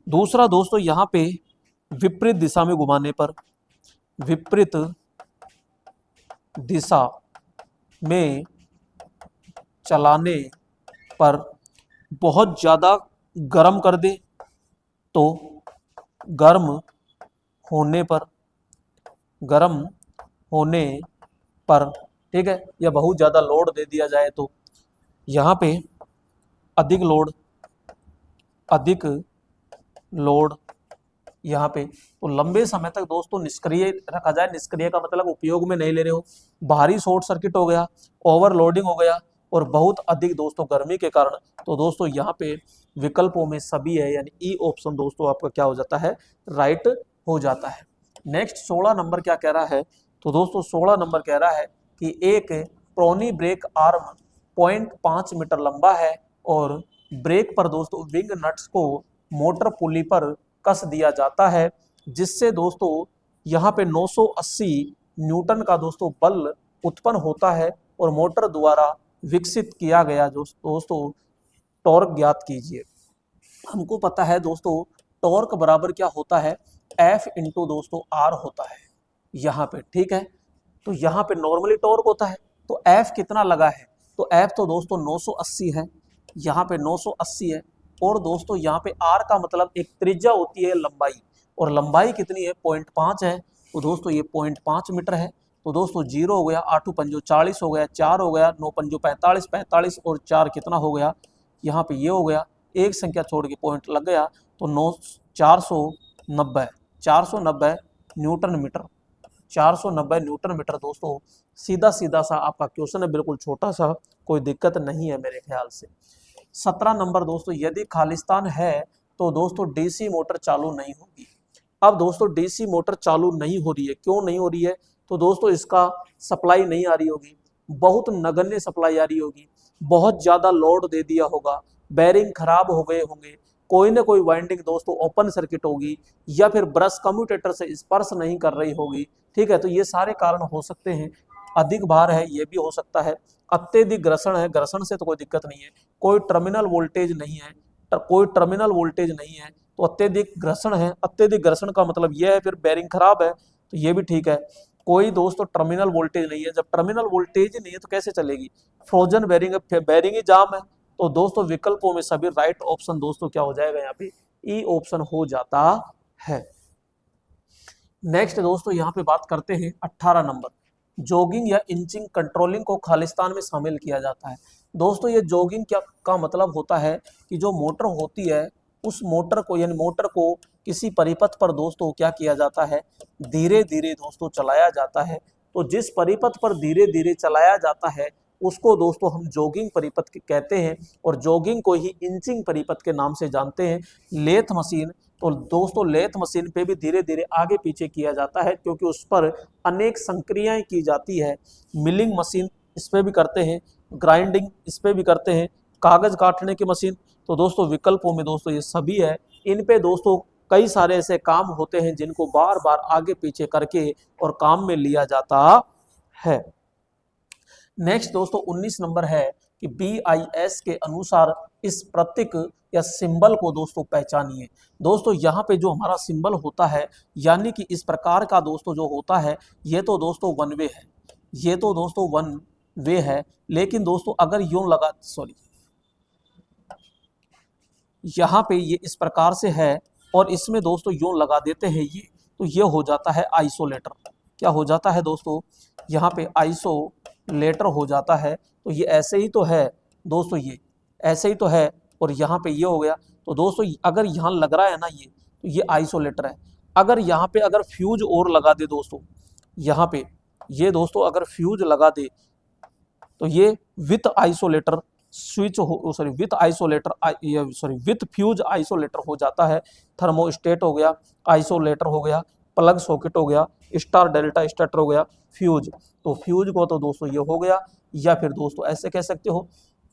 दूसरा दोस्तों यहाँ पे विपरीत दिशा में घुमाने पर, विपरीत दिशा में चलाने पर बहुत ज़्यादा गर्म कर दे तो गर्म होने पर, ठीक है, या बहुत ज़्यादा लोड दे दिया जाए तो, यहाँ पे अधिक लोड यहाँ पे। तो लंबे समय तक दोस्तों निष्क्रिय रखा जाए, निष्क्रिय का मतलब उपयोग में नहीं ले रहे हो, भारी शॉर्ट सर्किट हो गया, ओवरलोडिंग हो गया और बहुत अधिक दोस्तों गर्मी के कारण, तो दोस्तों यहाँ पे विकल्पों में सभी है, यानी ई ऑप्शन दोस्तों आपका क्या हो जाता है, राइट हो जाता है। नेक्स्ट 16 नंबर क्या कह रहा है, तो दोस्तों 16 नंबर कह रहा है कि एक प्रोनी ब्रेक आर्म 0.5 मीटर लंबा है और ब्रेक पर दोस्तों विंग नट्स को मोटर पुली पर कस दिया जाता है, जिससे दोस्तों यहाँ पे 980 न्यूटन का दोस्तों बल उत्पन्न होता है और मोटर द्वारा विकसित किया गया दोस्तों टॉर्क ज्ञात कीजिए। हमको पता है दोस्तों टॉर्क बराबर क्या होता है, F इंटू दोस्तों R होता है यहाँ पे, ठीक है। तो यहाँ पे नॉर्मली टॉर्क होता है, तो F कितना लगा है, तो F तो दोस्तों 980 है, यहाँ पे 980 है और दोस्तों यहाँ पे R का मतलब एक त्रिज्या होती है लंबाई, और लंबाई कितनी है 0.5 है, तो दोस्तों ये 0.5 मीटर है। तो दोस्तों 0 हो गया, 8 पंजो 40 हो गया, 4 हो गया, 9 पंजो 45, 45 और 4 कितना हो गया, यहाँ पे ये हो गया, एक संख्या छोड़ के पॉइंट लग गया, तो 490 न्यूटन मीटर, 490 न्यूटन मीटर दोस्तों। सीधा सीधा सा आपका क्वेश्चन है, बिल्कुल छोटा सा, कोई दिक्कत नहीं है मेरे ख्याल से। 17 नंबर दोस्तों, यदि खालिस्तान है तो दोस्तों डीसी मोटर चालू नहीं होगी। अब दोस्तों डीसी मोटर चालू नहीं हो रही है, क्यों नहीं हो रही है, तो दोस्तों इसका सप्लाई नहीं आ रही होगी, बहुत नगण्य सप्लाई आ रही होगी, बहुत ज्यादा लोड दे दिया होगा, बैरिंग खराब हो गए होंगे, कोई ना कोई वाइंडिंग दोस्तों ओपन सर्किट होगी, या फिर ब्रश कम्यूटेटर से स्पर्श नहीं कर रही होगी, ठीक है। तो ये सारे कारण हो सकते हैं। अधिक भार है, ये भी हो सकता है। अत्यधिक घर्षण है, घर्षण से तो कोई दिक्कत नहीं है, कोई टर्मिनल वोल्टेज नहीं है, कोई टर्मिनल वोल्टेज नहीं है, तो अत्यधिक घर्षण है। अत्यधिक घर्षण का मतलब यह है फिर बैरिंग खराब है, तो ये भी ठीक है। कोई दोस्तों टर्मिनल वोल्टेज नहीं है, जब टर्मिनल वोल्टेज नहीं है तो कैसे चलेगी, फ्रोजन बैरिंग, बैरिंग ही जाम है। तो दोस्तों विकल्पों में सभी राइट ऑप्शन दोस्तों क्या हो जाएगा, यहाँ पे ई ऑप्शन हो जाता है। नेक्स्ट दोस्तों यहाँ पे बात करते हैं 18 नंबर, जॉगिंग या इंचिंग कंट्रोलिंग को खालिस्तान में शामिल किया जाता है। दोस्तों ये जॉगिंग क्या का मतलब होता है कि जो मोटर होती है उस मोटर को, यानी मोटर को किसी परिपथ पर दोस्तों क्या किया जाता है, धीरे धीरे दोस्तों चलाया जाता है। तो जिस परिपथ पर धीरे धीरे चलाया जाता है उसको दोस्तों हम जॉगिंग परिपथ कहते हैं, और जॉगिंग को ही इंचिंग परिपथ के नाम से जानते हैं। लेथ मशीन, तो दोस्तों लेथ मशीन पे भी धीरे धीरे आगे पीछे किया जाता है क्योंकि उस पर अनेक संक्रियाएं की जाती है। मिलिंग मशीन इस पे भी करते हैं, ग्राइंडिंग इस पे भी करते हैं, कागज काटने की मशीन। तो दोस्तों विकल्पों में दोस्तों ये सभी है। इन पे दोस्तों कई सारे ऐसे काम होते हैं जिनको बार बार आगे पीछे करके और काम में लिया जाता है। नेक्स्ट दोस्तों 19 नंबर है कि BIS के अनुसार इस प्रतीक या सिंबल को दोस्तों पहचानिए। दोस्तों यहाँ पे जो हमारा सिंबल होता है, यानी कि इस प्रकार का दोस्तों जो होता है, ये तो दोस्तों वन वे है, ये तो दोस्तों वन वे है। लेकिन दोस्तों अगर यूं लगा, सॉरी, यहाँ पे ये इस प्रकार से है और इसमें दोस्तों यूं लगा देते हैं ये, तो ये हो जाता है आइसोलेटर। क्या हो जाता है दोस्तों, यहाँ पे आइसोलेटर हो जाता है। तो ये ऐसे ही तो है दोस्तों, ये ऐसे ही तो है और यहाँ पे ये हो गया। तो दोस्तों अगर यहाँ लग रहा है ना ये, तो ये आइसोलेटर है। अगर यहाँ पे अगर फ्यूज और लगा दे दोस्तों, यहाँ पे ये दोस्तों अगर फ्यूज लगा दे तो ये विथ आइसोलेटर स्विच हो, sorry with isolator, sorry with fuse isolator हो जाता है। थर्मोस्टेट हो गया, आइसोलेटर हो गया, प्लग सॉकेट हो गया, स्टार डेल्टा स्टार्टर हो गया, फ्यूज। तो फ्यूज को तो दोस्तों ये हो गया, या फिर दोस्तों ऐसे कह सकते हो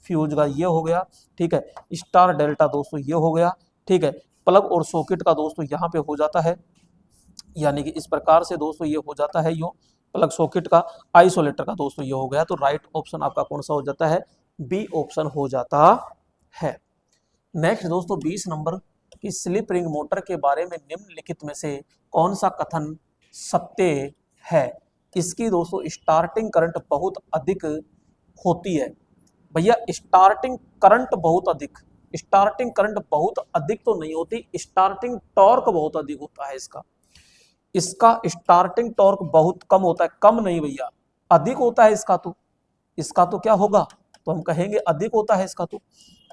फ्यूज का ये हो गया, ठीक है। स्टार डेल्टा दोस्तों ये हो गया, ठीक है। प्लग और सॉकेट का दोस्तों यहाँ पे हो जाता है, यानी कि इस प्रकार से दोस्तों ये हो जाता है, यो प्लग सॉकेट का, आइसोलेटर का दोस्तों ये हो गया। तो राइट ऑप्शन आपका कौन सा हो जाता है, बी ऑप्शन हो जाता है। नेक्स्ट दोस्तों 20 नंबर की स्लिप रिंग मोटर के बारे में निम्नलिखित में से कौन सा कथन सत्य है। इसकी दोस्तों स्टार्टिंग करंट बहुत अधिक होती है। भैया स्टार्टिंग करंट बहुत अधिक, स्टार्टिंग करंट बहुत अधिक तो नहीं होती, स्टार्टिंग टॉर्क बहुत अधिक होता है इसका। इसका स्टार्टिंग टॉर्क बहुत कम होता है, कम नहीं भैया, अधिक होता है इसका। तो इसका तो क्या होगा, तो हम कहेंगे अधिक होता है इसका। तो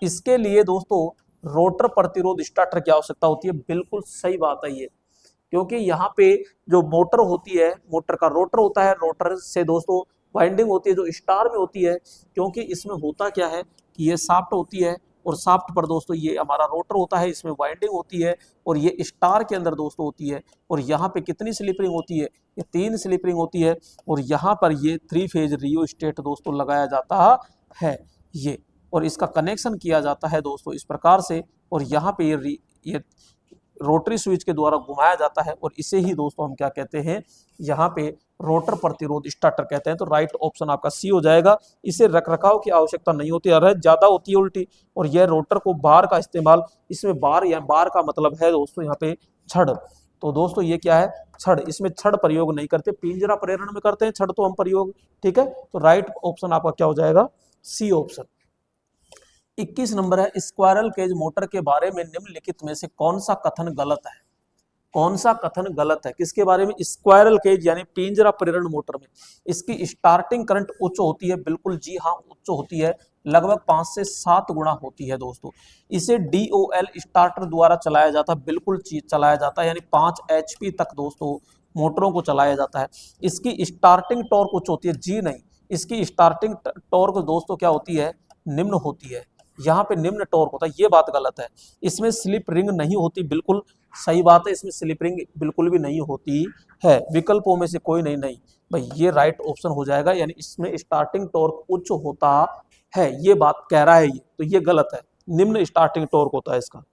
इसके लिए दोस्तों रोटर प्रतिरोध स्टार्टर की आवश्यकता होती है, बिल्कुल सही बात है ये। क्योंकि यहाँ पे जो मोटर होती है, मोटर का रोटर होता है, रोटर से दोस्तों वाइंडिंग होती है जो स्टार में होती है, क्योंकि इसमें होता क्या है कि ये शाफ्ट होती है और शाफ्ट पर दोस्तों ये हमारा रोटर होता है, इसमें वाइंडिंग होती है और ये स्टार के अंदर दोस्तों होती है। और यहाँ पे कितनी स्लिप रिंग होती है, ये 3 स्लिप रिंग होती है और यहाँ पर ये 3 फेज रियोस्टेट दोस्तों लगाया जाता है ये, और इसका कनेक्शन किया जाता है दोस्तों इस प्रकार से, और यहाँ पे ये रोटरी स्विच के द्वारा घुमाया जाता है और इसे ही दोस्तों हम क्या कहते हैं, यहाँ पे रोटर प्रतिरोध स्टार्टर कहते हैं। तो राइट ऑप्शन आपका सी हो जाएगा। इसे रखरखाव की आवश्यकता नहीं होती, ज्यादा होती है उल्टी, और यह रोटर को बार का इस्तेमाल, इसमें बार या बार का मतलब है दोस्तों यहाँ पे छड़। तो दोस्तों ये क्या है, छड़, इसमें छड़ प्रयोग नहीं करते, पिंजरा प्रेरण में करते हैं छड़ तो हम प्रयोग, ठीक है। तो राइट ऑप्शन आपका क्या हो जाएगा, सी ऑप्शन। 21 नंबर है, स्क्वायरल केज मोटर के बारे में निम्नलिखित में से कौन सा कथन गलत है। कौन सा कथन गलत है, किसके बारे में, स्क्वायरल केज यानी पिंजरा प्रेरण मोटर में इसकी स्टार्टिंग करंट उच्च होती है। बिल्कुल जी हाँ, उच्च होती है, लगभग 5 से 7 गुना होती है दोस्तों। इसे DOL स्टार्टर द्वारा चलाया जाता है, बिल्कुल चलाया जाता है, यानी 5 HP तक दोस्तों मोटरों को चलाया जाता है। इसकी स्टार्टिंग टॉर्क उच्च होती है, जी नहीं, इसकी स्टार्टिंग टॉर्क दोस्तों क्या होती है, निम्न होती है। यहाँ पे निम्न टॉर्क होता है, ये बात गलत है। इसमें स्लिप रिंग नहीं होती, बिल्कुल सही बात है, इसमें स्लिप रिंग बिल्कुल भी नहीं होती है। विकल्पों में से कोई नहीं, नहीं भाई ये राइट ऑप्शन हो जाएगा, यानी इसमें स्टार्टिंग टॉर्क उच्च होता है, ये बात कह रहा है ये, तो ये गलत है, निम्न स्टार्टिंग टॉर्क होता है इसका।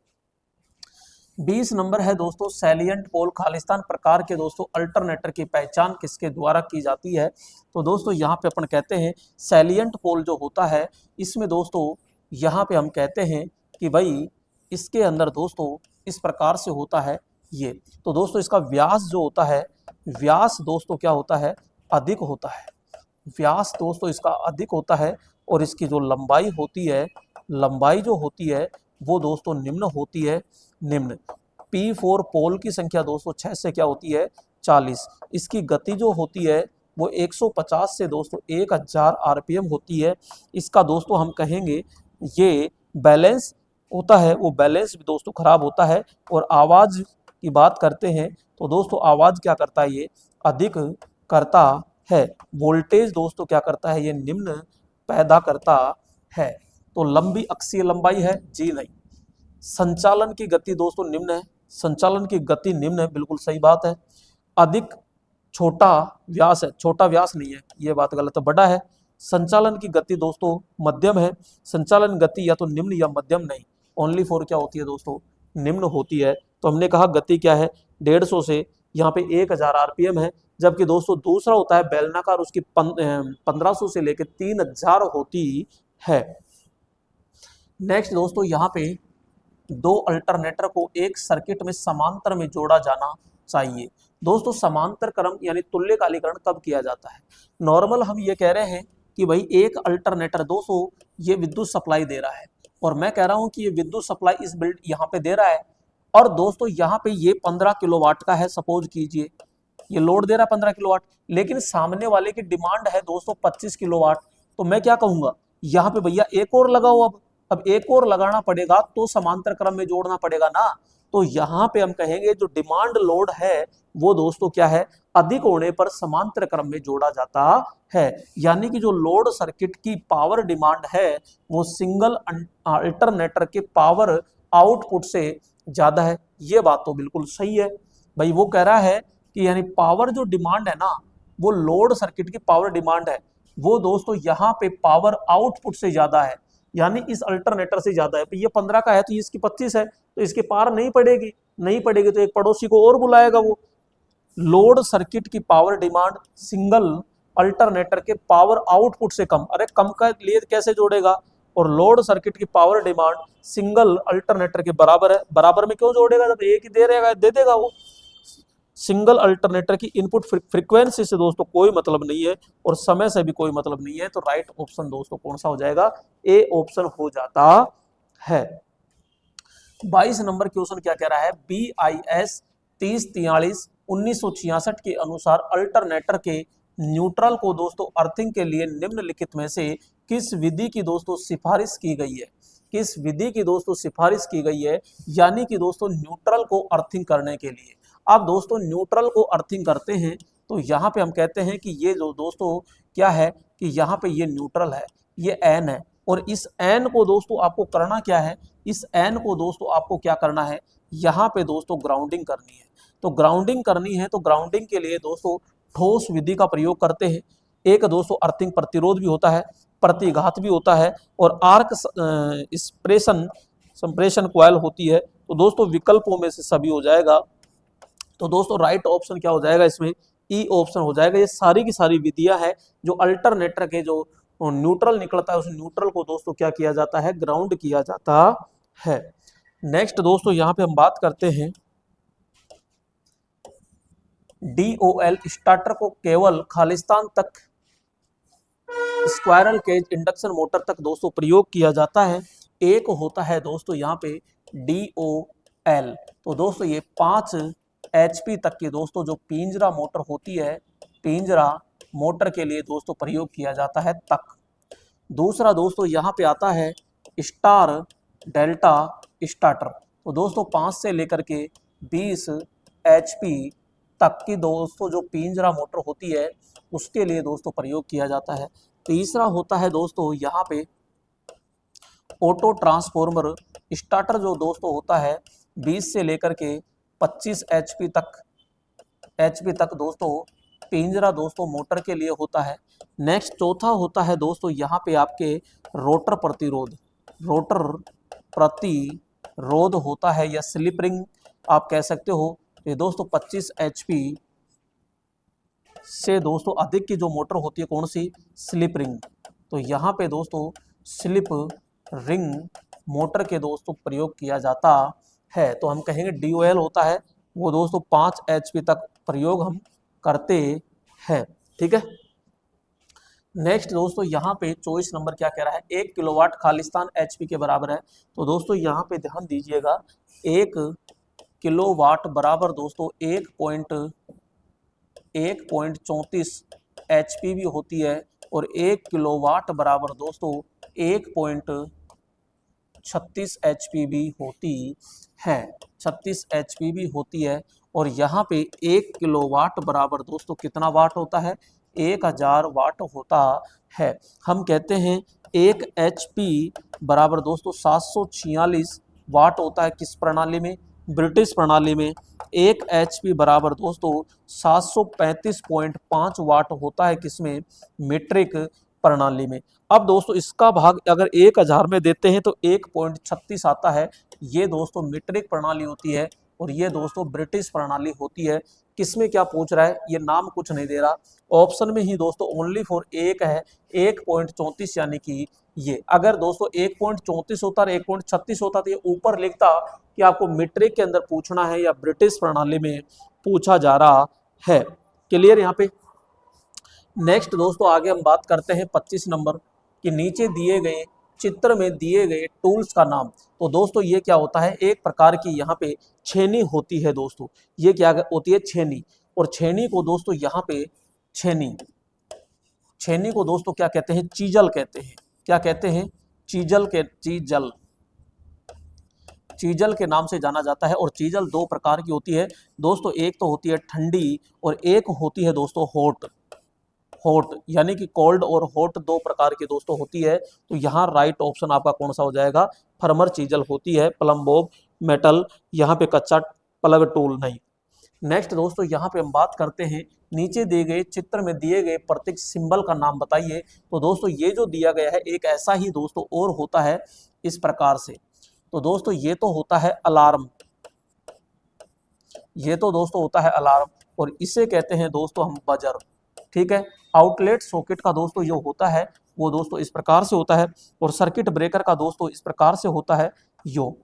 20 नंबर है दोस्तों, सैलिएंट पोल खालिस्तान प्रकार के दोस्तों अल्टरनेटर की पहचान किसके द्वारा की जाती है। तो दोस्तों यहाँ पे अपन कहते हैं सैलिएंट पोल जो होता है, इसमें दोस्तों यहाँ पे हम कहते हैं कि भाई इसके अंदर दोस्तों इस प्रकार से होता है ये। तो दोस्तों इसका व्यास जो होता है, व्यास दोस्तों क्या होता है, अधिक होता है, व्यास दोस्तों इसका अधिक होता है, और इसकी जो लंबाई होती है, लंबाई जो होती है वो दोस्तों निम्न होती है, निम्न। P4 पोल की संख्या दोस्तों 6 से क्या होती है, 40। इसकी गति जो होती है वो 150 से दोस्तों 1000 RPM होती है। इसका दोस्तों हम कहेंगे ये बैलेंस होता है, वो बैलेंस भी दोस्तों खराब होता है। और आवाज की बात करते हैं तो दोस्तों आवाज क्या करता है, ये अधिक करता है। वोल्टेज दोस्तों क्या करता है, ये निम्न पैदा करता है। तो लंबी अक्षीय लंबाई है, जी नहीं। संचालन की गति दोस्तों निम्न है, संचालन की गति निम्न है, बिल्कुल सही बात है। अधिक छोटा व्यास है, छोटा व्यास नहीं है, ये बात गलत है, बड़ा है। संचालन की गति दोस्तों मध्यम है, संचालन गति या तो निम्न या मध्यम नहीं, ओनली फॉर क्या होती है दोस्तों, निम्न होती है। तो हमने कहा गति क्या है, 150 से यहाँ पे 1000 RPM है, जबकि दोस्तों दूसरा होता है बेलनाकार, उसकी 1500 से लेकर 3000 होती है। नेक्स्ट दोस्तों यहाँ पे 2 अल्टरनेटर को एक सर्किट में समांतर में जोड़ा जाना चाहिए। दोस्तों समांतर क्रम यानी तुल्यकालीकरण कब किया जाता है। नॉर्मल हम ये कह रहे हैं कि भाई एक अल्टरनेटर दोस्तों ये विद्युत सप्लाई दे रहा है, और मैं कह रहा हूं कि ये विद्युत सप्लाई इस बिल्ड यहाँ पे दे रहा है, और दोस्तों यहाँ पे ये 15 किलोवाट का है, सपोज कीजिए ये लोड दे रहा है 15 किलोवाट, लेकिन सामने वाले की डिमांड है दोस्तों 25 किलोवाट। तो मैं क्या कहूंगा, यहाँ पे भैया एक और लगाओ, अब एक और लगाना पड़ेगा तो समांतर क्रम में जोड़ना पड़ेगा ना। तो यहाँ पे हम कहेंगे जो डिमांड लोड है वो दोस्तों क्या है, अधिक होने पर समांतर क्रम में जोड़ा जाता है। यानी कि जो लोड सर्किट की पावर डिमांड है वो सिंगल अल्टरनेटर के पावर आउटपुट से ज्यादा है, ये बात तो बिल्कुल सही है भाई। वो कह रहा है कि यानी पावर जो डिमांड है ना, वो लोड सर्किट की पावर डिमांड है, वो दोस्तों यहाँ पे पावर आउटपुट से ज्यादा है, यानी इस अल्टरनेटर से ज्यादा है। तो ये 15 का है तो इसकी 25 है, तो इसके पार नहीं पड़ेगी, नहीं पड़ेगी तो एक पड़ोसी को और बुलाएगा वो। लोड सर्किट की पावर डिमांड सिंगल अल्टरनेटर के पावर आउटपुट से कम, अरे कम का लिए कैसे जोड़ेगा, और लोड सर्किट की पावर डिमांड सिंगल अल्टरनेटर के बराबर है, बराबर में क्यों जोड़ेगा, जब एक ही दे देगा वो। सिंगल अल्टरनेटर की इनपुट फ्रीक्वेंसी से दोस्तों कोई मतलब नहीं है, और समय से भी कोई मतलब नहीं है। तो राइट ऑप्शन दोस्तों कौन सा हो जाएगा, ए ऑप्शन हो जाता है। 22 नंबर क्वेश्चन क्या कह रहा है, BIS 3043 1966 के अनुसार अल्टरनेटर के न्यूट्रल को दोस्तों अर्थिंग के लिए निम्नलिखित में से किस विधि की दोस्तों सिफारिश की गई है, किस विधि की दोस्तों सिफारिश की गई है। यानी कि दोस्तों न्यूट्रल को अर्थिंग करने के लिए अब दोस्तों न्यूट्रल को अर्थिंग करते हैं तो यहाँ पे हम कहते हैं कि ये जो दोस्तों क्या है कि यहाँ पे ये न्यूट्रल है, ये एन है, और इस एन को दोस्तों आपको करना क्या है, इस एन को दोस्तों आपको क्या करना है, यहाँ पे दोस्तों ग्राउंडिंग करनी है। तो ग्राउंडिंग करनी है तो ग्राउंडिंग के लिए दोस्तों ठोस विधि का प्रयोग करते हैं। एक दोस्तों अर्थिंग प्रतिरोध भी होता है, प्रतिघात भी होता है, और आर्क संप्रेषण कॉइल होती है। तो दोस्तों विकल्पों में से सभी हो जाएगा। तो दोस्तों राइट ऑप्शन क्या हो जाएगा इसमें, ई ऑप्शन हो जाएगा। ये सारी की सारी विधियां है जो अल्टरनेटर के जो न्यूट्रल निकलता है उस न्यूट्रल को दोस्तों क्या किया जाता है, ग्राउंड किया जाता है। नेक्स्ट दोस्तों यहाँ पे हम बात करते हैं DOL स्टार्टर को केवल खालिस्तान तक स्क्वायरल केज इंडक्शन मोटर तक दोस्तों प्रयोग किया जाता है। एक होता है दोस्तों यहाँ पे DOL। तो दोस्तों ये 5 HP तक की दोस्तों जो पिंजरा मोटर होती है, पिंजरा मोटर के लिए दोस्तों प्रयोग किया जाता है तक। दूसरा दोस्तों यहाँ पे आता है स्टार डेल्टा स्टार्टर। तो दोस्तों 5 से लेकर के 20 HP तक की दोस्तों जो पिंजरा मोटर होती है उसके लिए दोस्तों प्रयोग किया जाता है। तीसरा होता है दोस्तों यहाँ पे ऑटो ट्रांसफॉर्मर स्टार्टर, जो दोस्तों होता है 20 से लेकर के 25 HP तक दोस्तों पिंजरा दोस्तों मोटर के लिए होता है। नेक्स्ट चौथा होता है दोस्तों यहाँ पे आपके रोटर प्रतिरोध, रोटर प्रतिरोध होता है या स्लिप रिंग आप कह सकते हो। ये दोस्तों 25 HP से दोस्तों अधिक की जो मोटर होती है कौन सी, स्लिप रिंग। तो यहाँ पे दोस्तों स्लिप रिंग मोटर के दोस्तों प्रयोग किया जाता है। तो हम कहेंगे DOL होता है वो दोस्तों 5 HP तक प्रयोग हम करते हैं। ठीक है। नेक्स्ट दोस्तों यहाँ पे चॉइस नंबर क्या कह रहा है, 1 किलोवाट खालिस्तान HP के बराबर है। तो दोस्तों यहाँ पे ध्यान दीजिएगा, 1 किलोवाट बराबर दोस्तों 1.34 HP भी होती है, और 1 किलोवाट बराबर दोस्तों 1.36 HP भी होती है, 36 HP भी होती है। और यहाँ पे 1 किलोवाट बराबर दोस्तों कितना वाट होता है, 1000 वाट होता है। हम कहते हैं 1 HP बराबर दोस्तों 746 वाट होता है किस प्रणाली में, ब्रिटिश प्रणाली में। 1 HP बराबर दोस्तों 735.5 वाट होता है किसमें, मीट्रिक प्रणाली में। अब दोस्तों इसका भाग अगर 1000 में देते हैं तो 1.36 आता है। ये दोस्तों मीट्रिक प्रणाली होती है और ये दोस्तों ब्रिटिश प्रणाली होती है। किसमें क्या पूछ रहा है, ये नाम कुछ नहीं दे रहा, ऑप्शन में ही दोस्तों ओनली फॉर एक है 1.34, यानी कि ये अगर दोस्तों 1.34 होता और 1.36 होता तो ये ऊपर लिखता कि आपको मीट्रिक के अंदर पूछना है या ब्रिटिश प्रणाली में पूछा जा रहा है। क्लियर यहाँ पे। नेक्स्ट दोस्तों आगे हम बात करते हैं 25 नंबर कि नीचे दिए गए चित्र में दिए गए टूल्स का नाम। तो दोस्तों ये क्या होता है, एक प्रकार की यहाँ पे छेनी होती है दोस्तों, ये क्या होती है, छेनी। और छेनी को दोस्तों यहाँ पे छेनी को दोस्तों क्या कहते हैं, चीजल कहते हैं। क्या कहते हैं, चीजल के नाम से जाना जाता है। और चीजल दो प्रकार की होती है दोस्तों, एक तो होती है ठंडी और एक होती है दोस्तों हॉट, यानी कि कोल्ड और हॉट दो प्रकार की दोस्तों होती है। तो यहाँ राइट ऑप्शन आपका कौन सा हो जाएगा, फर्मर चीजल होती है, प्लम बॉब मेटल, यहाँ पे कच्चा प्लग टूल नहीं। नेक्स्ट दोस्तों यहाँ पे हम बात करते हैं नीचे दिए गए चित्र में दिए गए प्रतीक सिंबल का नाम बताइए। तो दोस्तों ये जो दिया गया है एक ऐसा ही दोस्तों और होता है इस प्रकार से। तो दोस्तों ये तो होता है अलार्म, ये तो दोस्तों होता है अलार्म, और इसे कहते हैं दोस्तों हम बजर। ठीक है। आउटलेट सॉकेट का दोस्तों जो होता है वो दोस्तों इस प्रकार से होता है, और सर्किट ब्रेकर का दोस्तों इस प्रकार से होता है यो।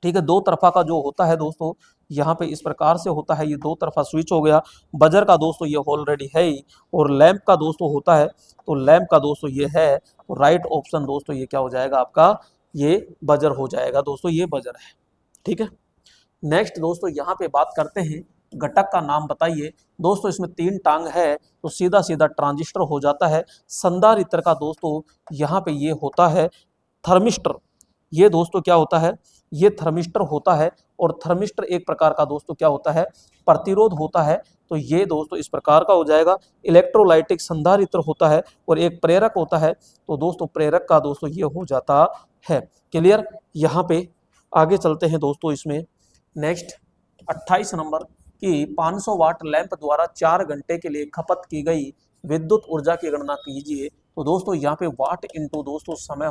ठीक है। दो तरफा का जो होता है दोस्तों यहाँ पे इस प्रकार से होता है, ये दो तरफा स्विच हो गया। बजर का दोस्तों ये ऑलरेडी है ही, और लैंप का दोस्तों होता है, तो लैंप का दोस्तों ये है। तो राइट ऑप्शन दोस्तों ये क्या हो जाएगा आपका, ये बजर हो जाएगा दोस्तों, ये बजर है। ठीक है। नेक्स्ट दोस्तों यहाँ पे बात करते हैं घटक का नाम बताइए। दोस्तों इसमें 3 टांग है तो सीधा सीधा ट्रांजिस्टर हो जाता है। संधारित्र का दोस्तों यहाँ पे ये होता है थर्मिस्टर, ये दोस्तों क्या होता है, ये थर्मिस्टर होता है, और थर्मिस्टर एक प्रकार का दोस्तों क्या होता है, प्रतिरोध होता है। तो ये दोस्तों इस प्रकार का हो जाएगा। इलेक्ट्रोलाइटिक संधारित्र होता है और एक प्रेरक होता है। तो दोस्तों प्रेरक का दोस्तों ये हो जाता है। क्लियर। यहाँ पे आगे चलते हैं दोस्तों, इसमें नेक्स्ट 28 नंबर की 500 वाट लैंप द्वारा 4 घंटे के लिए खपत की गई विद्युत ऊर्जा की गणना कीजिए। तो दोस्तों यहाँ पे वाट इंटू दोस्तों समय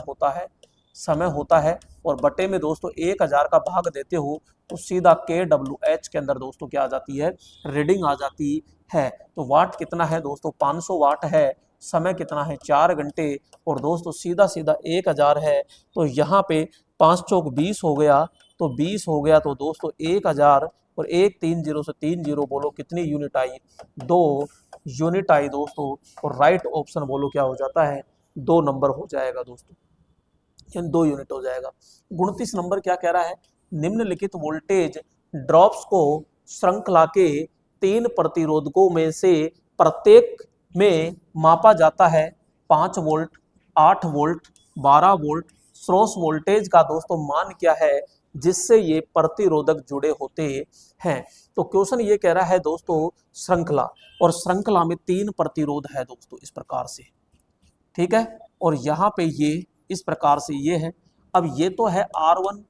होता है और बटे में दोस्तों 1000 का भाग देते हो तो सीधा kWh के अंदर दोस्तों क्या आ जाती है, रीडिंग आ जाती है। तो वाट कितना है दोस्तों, 500 वाट है, समय कितना है 4 घंटे, और दोस्तों सीधा सीधा 1000 है। तो यहाँ पे 5 चौक 20 हो गया, तो 20 हो गया, तो दोस्तों 1000 और 1 3 0 से 3 0 बोलो कितनी यूनिट आई, 2 यूनिट आई दोस्तों। और राइट ऑप्शन बोलो क्या हो जाता है, 2 नंबर हो जाएगा दोस्तों, 2 यूनिट हो जाएगा। 29 नंबर क्या कह रहा है, निम्नलिखित वोल्टेज ड्रॉप्स को श्रृंखला के 3 प्रतिरोधकों में से प्रत्येक में मापा जाता है। 5 volt, 8 volt, 12 volt source voltage का दोस्तों मान क्या है जिससे ये प्रतिरोधक जुड़े होते हैं। तो क्वेश्चन ये कह रहा है दोस्तों श्रृंखला, और श्रृंखला में 3 प्रतिरोध है दोस्तों इस प्रकार से, ठीक है। और यहाँ पे ये इस प्रकार से ये है। अब ये तो है R1,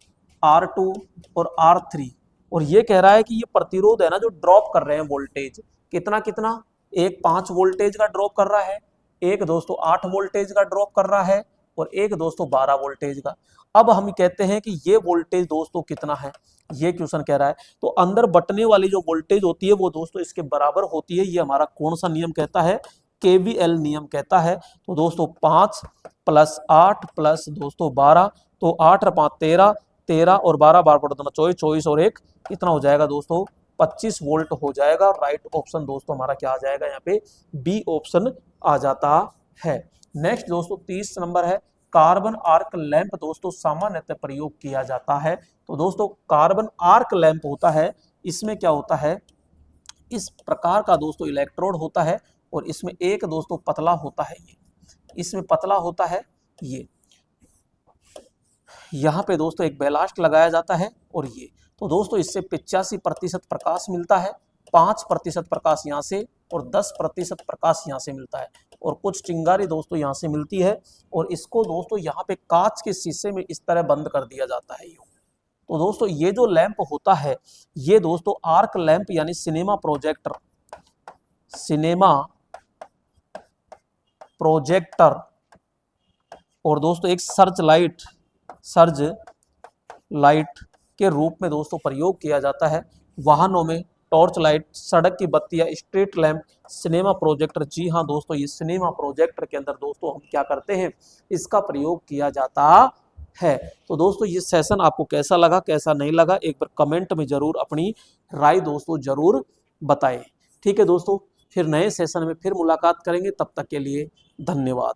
R2 और R3, और ये कह रहा है कि ये प्रतिरोध है ना जो ड्रॉप कर रहे हैं वोल्टेज, कितना कितना, एक 5 वोल्टेज का ड्रॉप कर रहा है, एक दोस्तों 8 वोल्टेज का ड्रॉप कर रहा है, और एक दोस्तों 12 वोल्टेज का। अब हम कहते हैं कि ये वोल्टेज दोस्तों कितना है, ये क्वेश्चन कह रहा है। तो अंदर बटने वाली जो वोल्टेज होती है वो दोस्तों इसके बराबर होती है। ये हमारा कौन सा नियम कहता है, KVL नियम कहता है। तो दोस्तों 5 + 8 + दोस्तों 12, तो 8 और 5 13, 13 और 12 12 पड़ता 24, 24 और 1 कितना हो जाएगा दोस्तों, 25 वोल्ट हो जाएगा। राइट ऑप्शन दोस्तों हमारा क्या आ जाएगा, यहाँ पे बी ऑप्शन आ जाता है। नेक्स्ट दोस्तों 30 नंबर है, कार्बन आर्क लैंप दोस्तों सामान्यतः प्रयोग किया जाता है। तो दोस्तों कार्बन आर्क लैंप होता है, इसमें क्या होता है, इस प्रकार का दोस्तों इलेक्ट्रोड होता है, और इसमें एक दोस्तों पतला होता है, ये इसमें पतला होता है, ये यहाँ पे दोस्तों एक बेलास्ट लगाया जाता है, और ये तो दोस्तों इससे 85% प्रकाश मिलता है, 5% प्रकाश यहाँ से और 10% प्रकाश यहाँ से मिलता है, और कुछ चिंगारी दोस्तों यहाँ से मिलती है, और इसको दोस्तों यहाँ पे कांच के शीशे में इस तरह बंद कर दिया जाता है। तो दोस्तों ये जो लैंप होता है ये दोस्तों आर्क लैंप यानी सिनेमा प्रोजेक्टर और दोस्तों एक सर्च लाइट के रूप में दोस्तों प्रयोग किया जाता है। वाहनों में टॉर्च लाइट, सड़क की बत्ती या स्ट्रीट लैंप, सिनेमा प्रोजेक्टर। जी हाँ दोस्तों, ये सिनेमा प्रोजेक्टर के अंदर दोस्तों हम क्या करते हैं, इसका प्रयोग किया जाता है। तो दोस्तों ये सेशन आपको कैसा लगा, कैसा नहीं लगा, एक बार कमेंट में जरूर अपनी राय दोस्तों जरूर बताएं। ठीक है दोस्तों, फिर नए सेशन में फिर मुलाकात करेंगे, तब तक के लिए धन्यवाद।